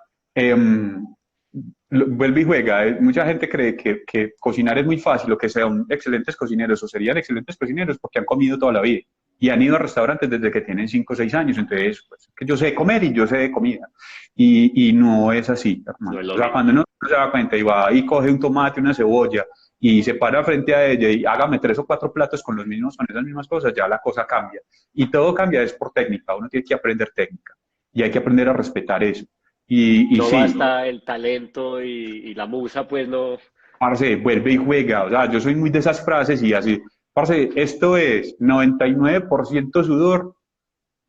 vuelve y juega. Mucha gente cree que cocinar es muy fácil, o que sean excelentes cocineros o serían excelentes cocineros porque han comido toda la vida y han ido a restaurantes desde que tienen 5 o 6 años. Entonces, pues, que yo sé comer y yo sé de comida. Y no es así, No hermano. es O lo sea, mismo. cuando uno se da cuenta y va y coge un tomate, una cebolla y se para frente a ella y hágame 3 o 4 platos con con esas mismas cosas, ya la cosa cambia. Y todo cambia es por técnica. Uno tiene que aprender técnica y hay que aprender a respetar eso. Y No sí, basta el talento y la musa, pues no. parce, vuelve y juega. O sea, yo soy muy de esas frases y así. Parce, esto es 99% sudor,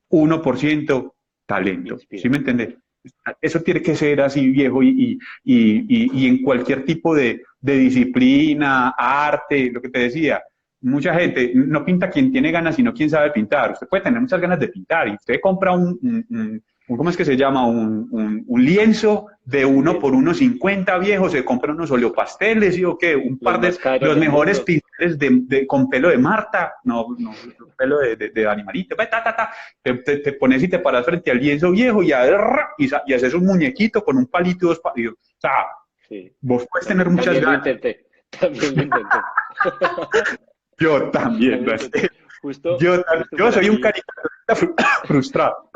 1% talento. ¿Sí me Inspiración. entiendes? Eso tiene que ser así, viejo, y en cualquier tipo de disciplina, arte, lo que te decía. Mucha gente no pinta quien tiene ganas, sino quien sabe pintar. Usted puede tener muchas ganas de pintar y usted compra ¿cómo es que se llama? Un lienzo de uno por Lienzo. 1,50 viejo, se compra unos oleopasteles y o qué, un Los par de más caros los del mejores mundo. pintores con pelo de Marta, no, pelo de animalito, te pones y te paras frente al lienzo viejo y haces un muñequito con un palito y dos palitos. O sea, Sí. vos puedes tener También, muchas también lo ganas. intenté. También lo intenté. Yo también, También lo ¿no? intenté. Justo, justo Yo por soy un aquí. caricaturista frustrado.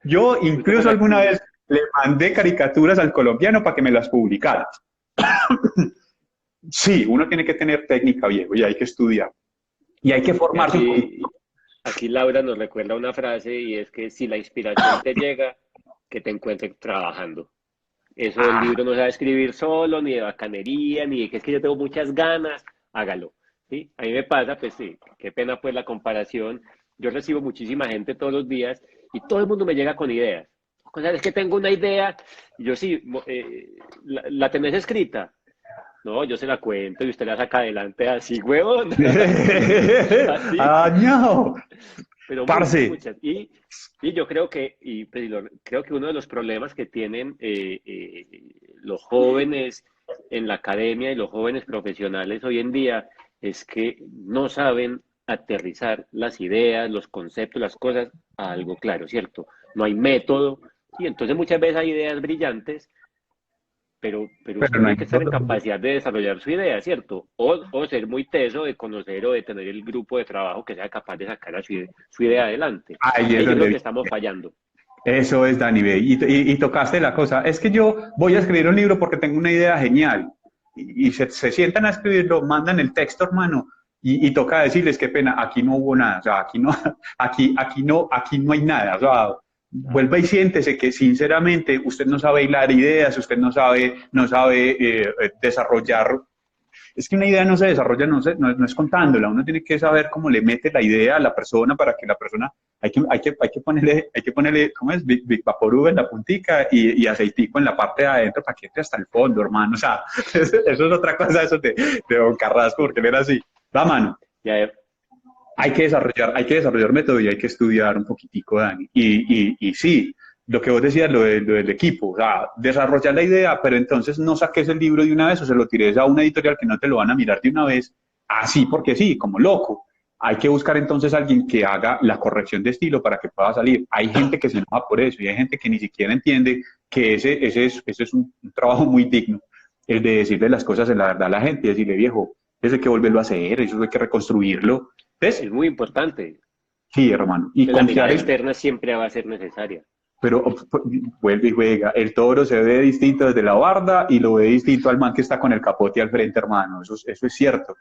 Yo Justo incluso por alguna aquí. vez le mandé caricaturas al colombiano para que me las publicara. Sí, uno tiene que tener técnica, viejo, y hay que estudiar. Y hay que Y formarse un poquito. aquí Laura nos recuerda una frase y es que si la inspiración te llega, que te encuentres trabajando. Eso del Ah, libro no sabe escribir solo, ni de bacanería, ni de que es que yo tengo muchas ganas, hágalo. ¿Sí? A mí me pasa, pues sí, qué pena pues la comparación. Yo recibo muchísima gente todos los días y todo el mundo me llega con ideas. O sea, es que tengo una idea, y yo sí, ¿la tenés escrita? No, yo se la cuento y usted la saca adelante así, huevón. Así, ¡Ah, no! pero muchas, Parce. muchas. Y yo creo que, creo que uno de los problemas que tienen los jóvenes en la academia y los jóvenes profesionales hoy en día es que no saben aterrizar las ideas, los conceptos, las cosas a algo claro, ¿cierto? No hay método, y entonces muchas veces hay ideas brillantes, pero Pero usted no hay tiene que estar en todo. capacidad de desarrollar su idea, ¿cierto? O ser muy teso de conocer o de tener el grupo de trabajo que sea capaz de sacar a su idea adelante. Ahí es Ahí yo creo donde que estamos fallando. eso es, Dani, ve. Y tocaste la cosa. Es que yo voy a escribir un libro porque tengo una idea genial. Y se sientan a escribirlo, mandan el texto, hermano, y toca decirles qué pena, aquí no hubo nada, o sea, aquí no, aquí no hay nada. O sea, vuelva y siéntese que sinceramente usted no sabe hilar ideas, usted no sabe desarrollar. Es que una idea no se desarrolla, no es contándola, uno tiene que saber cómo le mete la idea a la persona para que la persona, hay que ponerle, ¿cómo es? Big Vaporub en la puntica y aceitico en la parte de adentro para que entre hasta el fondo, hermano. O sea, eso es otra cosa, eso de Don Carrasco, porque él era así. Va, mano, Ya, hay que desarrollar método y hay que estudiar un poquitico, Dani. Y sí, lo que vos decías, lo del equipo, o sea, desarrollar la idea, pero entonces no saques el libro de una vez o se lo tires a una editorial que no te lo van a mirar de una vez, así porque sí, como loco. Hay que buscar entonces a alguien que haga la corrección de estilo para que pueda salir. Hay gente que se enoja por eso y hay gente que ni siquiera entiende que ese es un trabajo muy digno, el de decirle las cosas en la verdad a la gente y decirle, viejo, eso hay que volverlo a hacer, eso hay que reconstruirlo. es ¿Ves? muy importante. Sí, hermano. Y La mirada confiar es, externa siempre va a ser necesaria. pero vuelve y juega. El toro se ve distinto desde la barda y lo ve distinto al man que está con el capote al frente, hermano. Eso es cierto.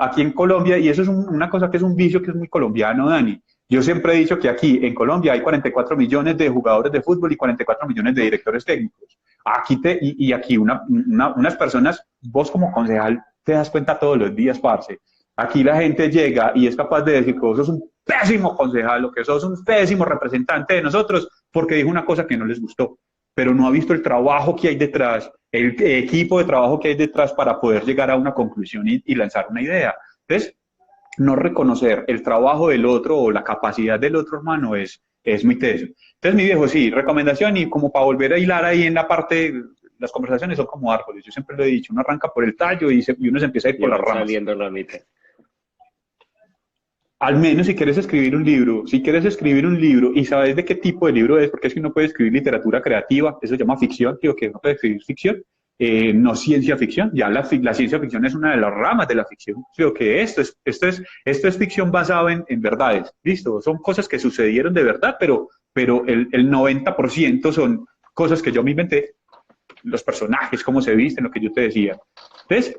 Aquí en Colombia, y eso es una cosa que es un vicio que es muy colombiano, Dani. Yo siempre he dicho que aquí en Colombia hay 44 millones de jugadores de fútbol y 44 millones de directores técnicos. Aquí unas personas, vos como concejal te das cuenta todos los días, parce. Aquí la gente llega y es capaz de decir que vos sos un pésimo concejal o que sos un pésimo representante de nosotros porque dijo una cosa que no les gustó, pero no ha visto el trabajo que hay detrás, el equipo de trabajo que hay detrás para poder llegar a una conclusión y lanzar una idea. Entonces, no reconocer el trabajo del otro o la capacidad del otro, hermano, es muy teso. Entonces, mi viejo, sí, recomendación y como para volver a hilar ahí en la parte, las conversaciones son como árboles, yo siempre lo he dicho, uno arranca por el tallo y uno se empieza a ir Y por las van ramas. saliendo ramitas. Al menos si quieres escribir un libro, y sabes de qué tipo de libro es, porque es que uno puede escribir literatura creativa, eso se llama ficción, digo que uno puede escribir ficción, no ciencia ficción, ya la ciencia ficción es una de las ramas de la ficción, digo que esto es ficción basada en verdades, listo, son cosas que sucedieron de verdad, pero el 90% son cosas que yo me inventé, los personajes, cómo se visten, lo que yo te decía. Entonces,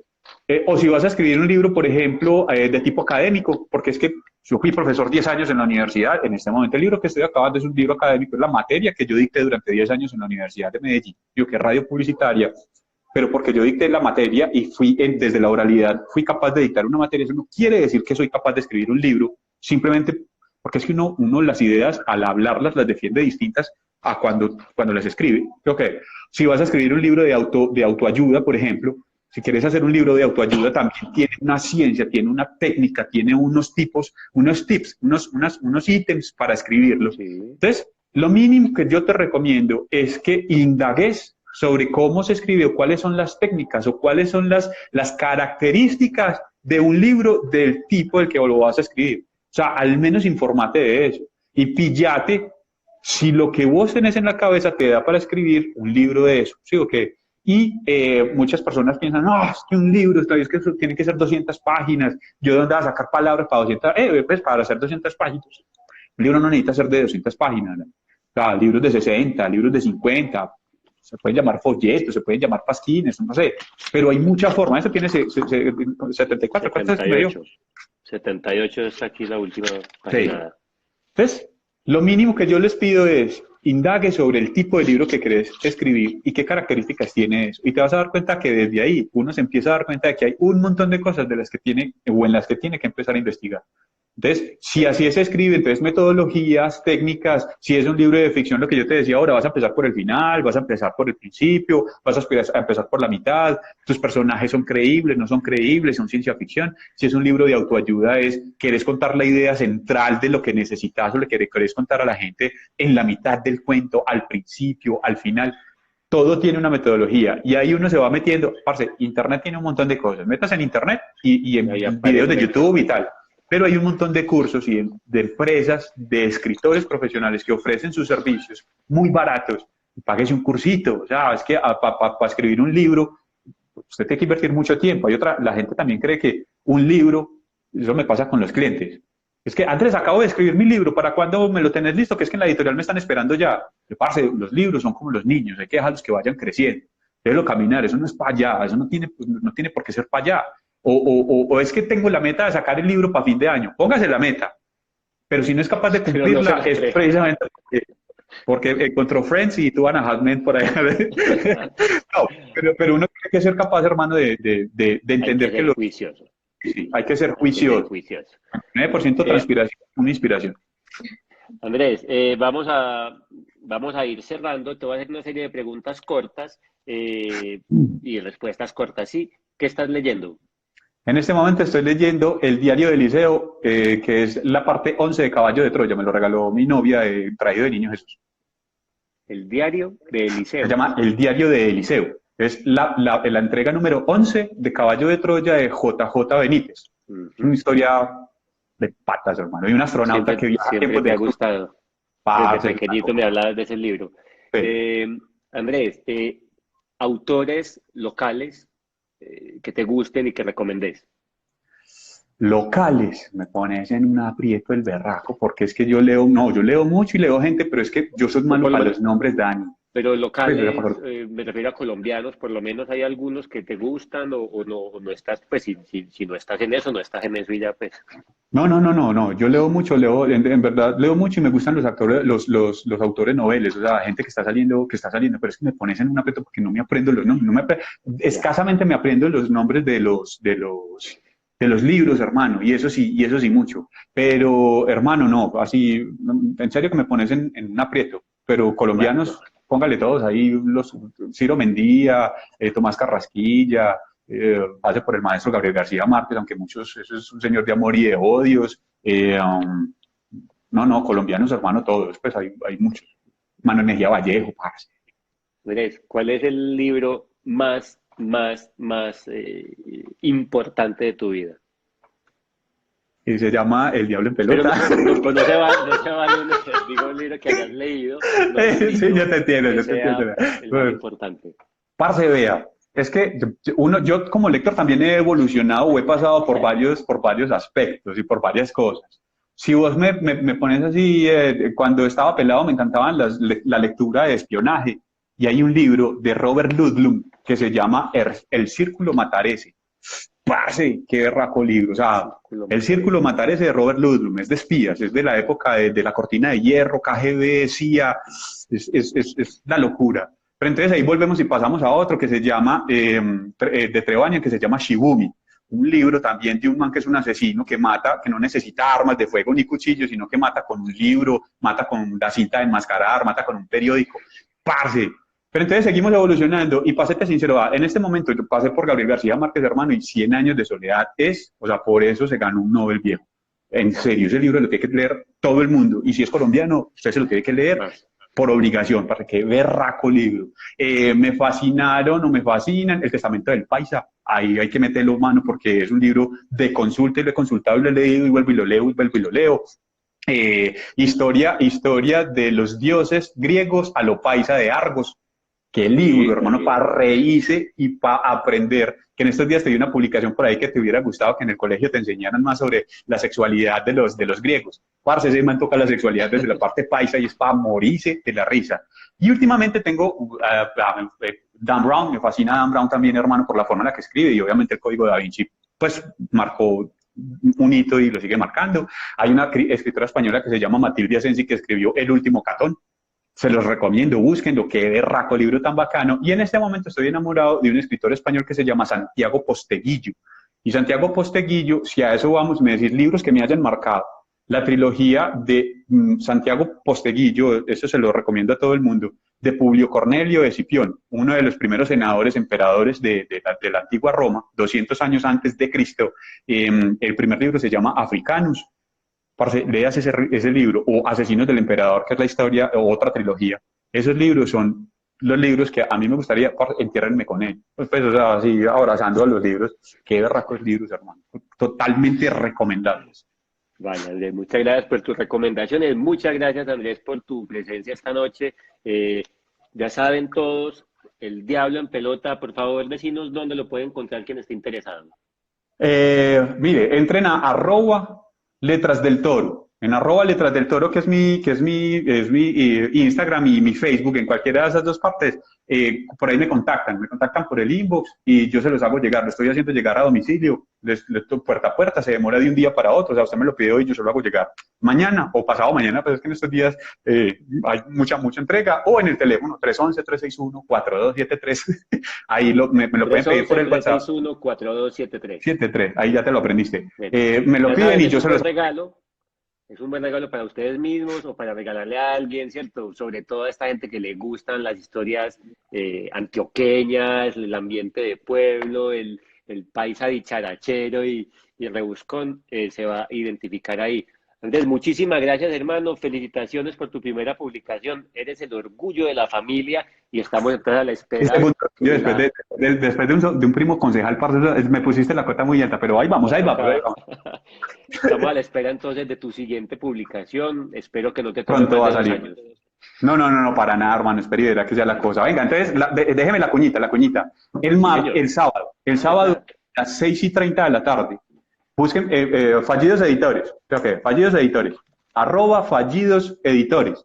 o si vas a escribir un libro, por ejemplo, de tipo académico, porque es que yo fui profesor 10 años en la universidad, en este momento el libro que estoy acabando es un libro académico, es la materia que yo dicté durante 10 años en la Universidad de Medellín, yo que es radio publicitaria, pero porque yo dicté la materia y desde la oralidad, fui capaz de dictar una materia, eso no quiere decir que soy capaz de escribir un libro, simplemente porque es que uno las ideas al hablarlas las defiende distintas a cuando las escribe. Creo que si vas a escribir un libro de autoayuda, por ejemplo, si quieres hacer un libro de autoayuda, también tiene una ciencia, tiene una técnica, tiene unos tipos, unos tips, unos ítems para escribirlo. Sí. Entonces, lo mínimo que yo te recomiendo es que indagues sobre cómo se escribe o cuáles son las técnicas o cuáles son las características de un libro del tipo del que lo vas a escribir. O sea, al menos informate de eso y pillate si lo que vos tenés en la cabeza te da para escribir un libro de eso. ¿Sí o qué? Y muchas personas piensan, no, es que un libro, es que tiene que ser 200 páginas, ¿yo de dónde voy a sacar palabras para 200? Pues para hacer 200 páginas, un libro no necesita ser de 200 páginas, ¿no? O sea, libros de 60, libros de 50, se pueden llamar folletos, se pueden llamar pasquines, no sé, pero hay mucha forma, eso tiene 74, ¿cuántas me dio? 78 es aquí la última Sí. página. Entonces, lo mínimo que yo les pido es indague sobre el tipo de libro que querés escribir y qué características tiene eso. Y te vas a dar cuenta que desde ahí uno se empieza a dar cuenta de que hay un montón de cosas de las que tiene o en las que tiene que empezar a investigar. Entonces, si así se escribe, entonces metodologías, técnicas, si es un libro de ficción, lo que yo te decía ahora, vas a empezar por el final, vas a empezar por el principio, vas a empezar por la mitad, tus personajes son creíbles, no son creíbles, son ciencia ficción. Si es un libro de autoayuda, querés contar la idea central de lo que necesitas o le querés contar a la gente en la mitad del cuento, al principio, al final. Todo tiene una metodología y ahí uno se va metiendo. Parce, Internet tiene un montón de cosas. Metas en Internet y en videos de YouTube y tal. Pero hay un montón de cursos y de empresas, de escritores profesionales que ofrecen sus servicios muy baratos. Páguese un cursito. O sea, es que para escribir un libro, usted tiene que invertir mucho tiempo. La gente también cree que un libro, eso me pasa con los clientes. Es que Andrés, acabo de escribir mi libro, ¿para cuándo me lo tenés listo? Que es que en la editorial me están esperando ya. Parce, los libros son como los niños, hay que dejarlos que vayan creciendo. Déjelo caminar, eso no es para allá, eso no tiene por qué ser para allá. O es que tengo la meta de sacar el libro para fin de año. Póngase la meta. Pero si no es capaz de cumplirla, es precisamente porque encontró Friends y tú Anna Halfman por ahí. No, pero uno tiene que ser capaz, hermano, de entender que lo... Juicioso. Sí, hay que ser juicioso. 9% transpiración, una inspiración. Andrés, vamos a ir cerrando. Te voy a hacer una serie de preguntas cortas y respuestas cortas. ¿Sí? ¿Qué estás leyendo? En este momento estoy leyendo el diario de Eliseo, que es la parte 11 de Caballo de Troya. Me lo regaló mi novia, traído de Niño Jesús. El diario de Eliseo. Se llama El diario de Eliseo. Es la entrega número 11 de Caballo de Troya de JJ Benítez. Una historia de patas, hermano. Y un astronauta que viaja a tiempos me ha gustado. Desde pequeñito me hablabas de ese libro. Sí. Andrés, autores locales que te gusten y que recomendés. Locales, me pones en un aprieto el berraco, porque es que yo leo mucho y leo gente, pero es que yo soy malo para los nombres, Dani. Pero locales, me refiero a colombianos, por lo menos hay algunos que te gustan o no estás, pues si no estás en eso, no estás en eso y ya pues. No, yo leo mucho, en verdad leo mucho y me gustan los actores, los autores noveles, o sea, gente que está saliendo, pero es que me pones en un aprieto porque no me aprendo los nombres, escasamente me aprendo los nombres de los libros, hermano, y eso sí mucho, pero hermano, no, así, en serio que me pones en un aprieto, pero colombianos, póngale todos ahí, Ciro Mendía, Tomás Carrasquilla, pase por el maestro Gabriel García Márquez, aunque muchos, eso es un señor de amor y de odios, colombianos, hermano, todos, pues hay muchos, Manuel Mejía Vallejo, parce. Andrés, ¿cuál es el libro más importante de tu vida? Y se llama El Diablo en Pelota. Pero no se vale un libro que hayas leído. Sí, yo te entiendo. El más importante. Parce, vea, es que yo como lector también he evolucionado o he pasado por varios aspectos y por varias cosas. Si vos me pones así, cuando estaba pelado me encantaban la lectura de espionaje. Y hay un libro de Robert Ludlum que se llama El Círculo Matarese. Parce, qué berraco libro. O sea, El Círculo Matarese de Robert Ludlum es de espías, es de la época de la cortina de hierro, KGB, CIA, es la locura. Pero entonces ahí volvemos y pasamos a otro que se llama, de Trevanian, que se llama Shibumi. Un libro también de un man que es un asesino que mata, que no necesita armas de fuego ni cuchillos, sino que mata con un libro, mata con la cinta de enmascarar, mata con un periódico. Parce. Pero entonces seguimos evolucionando y pásate sincero, en este momento yo pasé por Gabriel García Márquez, hermano, y 100 años de soledad o sea, por eso se ganó un Nobel viejo. En serio, ese libro lo tiene que leer todo el mundo. Y si es colombiano, usted se lo tiene que leer por obligación, para que berraco libro. Me fascinaron o me fascinan El Testamento del Paisa. Ahí hay que meterlo mano porque es un libro de consulta y lo he consultado y lo he leído y vuelvo y lo leo y vuelvo y lo leo. Historia de los dioses griegos a lo paisa de Argos. Qué libro, hermano, para reírse y para aprender. Que en estos días te di una publicación por ahí que te hubiera gustado que en el colegio te enseñaran más sobre la sexualidad de los griegos. Parce, ese man toca la sexualidad desde la parte paisa y es para morirse de la risa. Y últimamente tengo Dan Brown, me fascina Dan Brown también, hermano, por la forma en la que escribe y obviamente el Código de Da Vinci, pues marcó un hito y lo sigue marcando. Hay una escritora española que se llama Matilde Asensi que escribió El Último Catón. Se los recomiendo, búsquenlo, qué berraco libro tan bacano. Y en este momento estoy enamorado de un escritor español que se llama Santiago Posteguillo. Y Santiago Posteguillo, si a eso vamos, me decís libros que me hayan marcado. La trilogía de Santiago Posteguillo, eso se lo recomiendo a todo el mundo, de Publio Cornelio de Escipión, uno de los primeros senadores, emperadores de la antigua Roma, 200 años antes de Cristo. El primer libro se llama Africanus. Parce, leas ese libro, o Asesinos del Emperador, que es la historia, o otra trilogía. Esos libros son los libros que a mí me gustaría, entiérrenme con él. Pues, o sea, así abrazando a los libros. Qué berracos libros, hermano. Totalmente recomendables. Vale, Andrés, muchas gracias por tus recomendaciones. Muchas gracias, Andrés, por tu presencia esta noche. Ya saben todos, El Diablo en Pelota. Por favor, decinos dónde lo puede encontrar quien esté interesado. Mire, entren a @letras del toro. En @letras del toro, que es mi Instagram y mi Facebook, en cualquiera de esas dos partes, por ahí me contactan por el inbox y yo se los hago llegar. Lo estoy haciendo llegar a domicilio, puerta a puerta, se demora de un día para otro. O sea, usted me lo pide hoy y yo se lo hago llegar mañana o pasado mañana, pues es que en estos días hay mucha entrega, o en el teléfono 311-361-4273. Ahí me lo pueden pedir por el WhatsApp. 361-4273. 73, ahí ya te lo aprendiste. Bien. Me lo Ya piden saben, y yo se los... es un buen regalo para ustedes mismos o para regalarle a alguien, ¿cierto? Sobre todo a esta gente que le gustan las historias antioqueñas, el ambiente de pueblo, el paisa dicharachero y rebuscón, se va a identificar ahí. Andrés, muchísimas gracias, hermano. Felicitaciones por tu primera publicación. Eres el orgullo de la familia y estamos entonces a la espera. Yo después de un primo concejal, parce, me pusiste la cuota muy alta, pero ahí vamos. Estamos a la espera entonces de tu siguiente publicación. Espero que no te tome Pronto va a más de 2 salir. años. No, para nada, hermano. Espera y verá que sea la cosa. Venga, entonces, déjeme la cuñita. El sábado a las 6:30 de la tarde. Busquen Fallidos Editores. Creo que Fallidos Editores. @Fallidos Editores.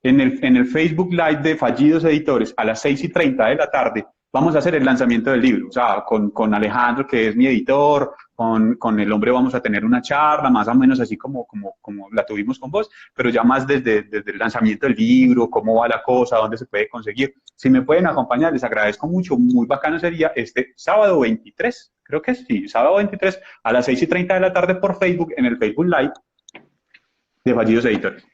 En el Facebook Live de Fallidos Editores a las 6:30 de la tarde vamos a hacer el lanzamiento del libro. O sea, con Alejandro, que es mi editor, con el hombre vamos a tener una charla, más o menos así como la tuvimos con vos, pero ya más desde el lanzamiento del libro, cómo va la cosa, dónde se puede conseguir. Si me pueden acompañar, les agradezco mucho. Muy bacano sería este sábado 23, creo que sí, sábado 23 a las 6:30 de la tarde por Facebook, en el Facebook Live de Fallidos Editores.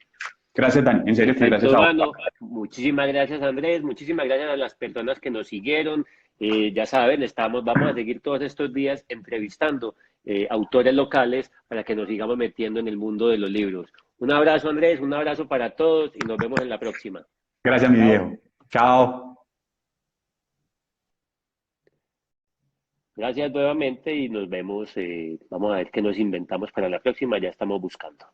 Gracias, Dani. En serio, que gracias a vos. Muchísimas gracias, Andrés. Muchísimas gracias a las personas que nos siguieron. Ya saben, vamos a seguir todos estos días entrevistando autores locales para que nos sigamos metiendo en el mundo de los libros. Un abrazo, Andrés. Un abrazo para todos y nos vemos en la próxima. Gracias, mi viejo. Chao. Gracias nuevamente y nos vemos. Vamos a ver qué nos inventamos para la próxima. Ya estamos buscando.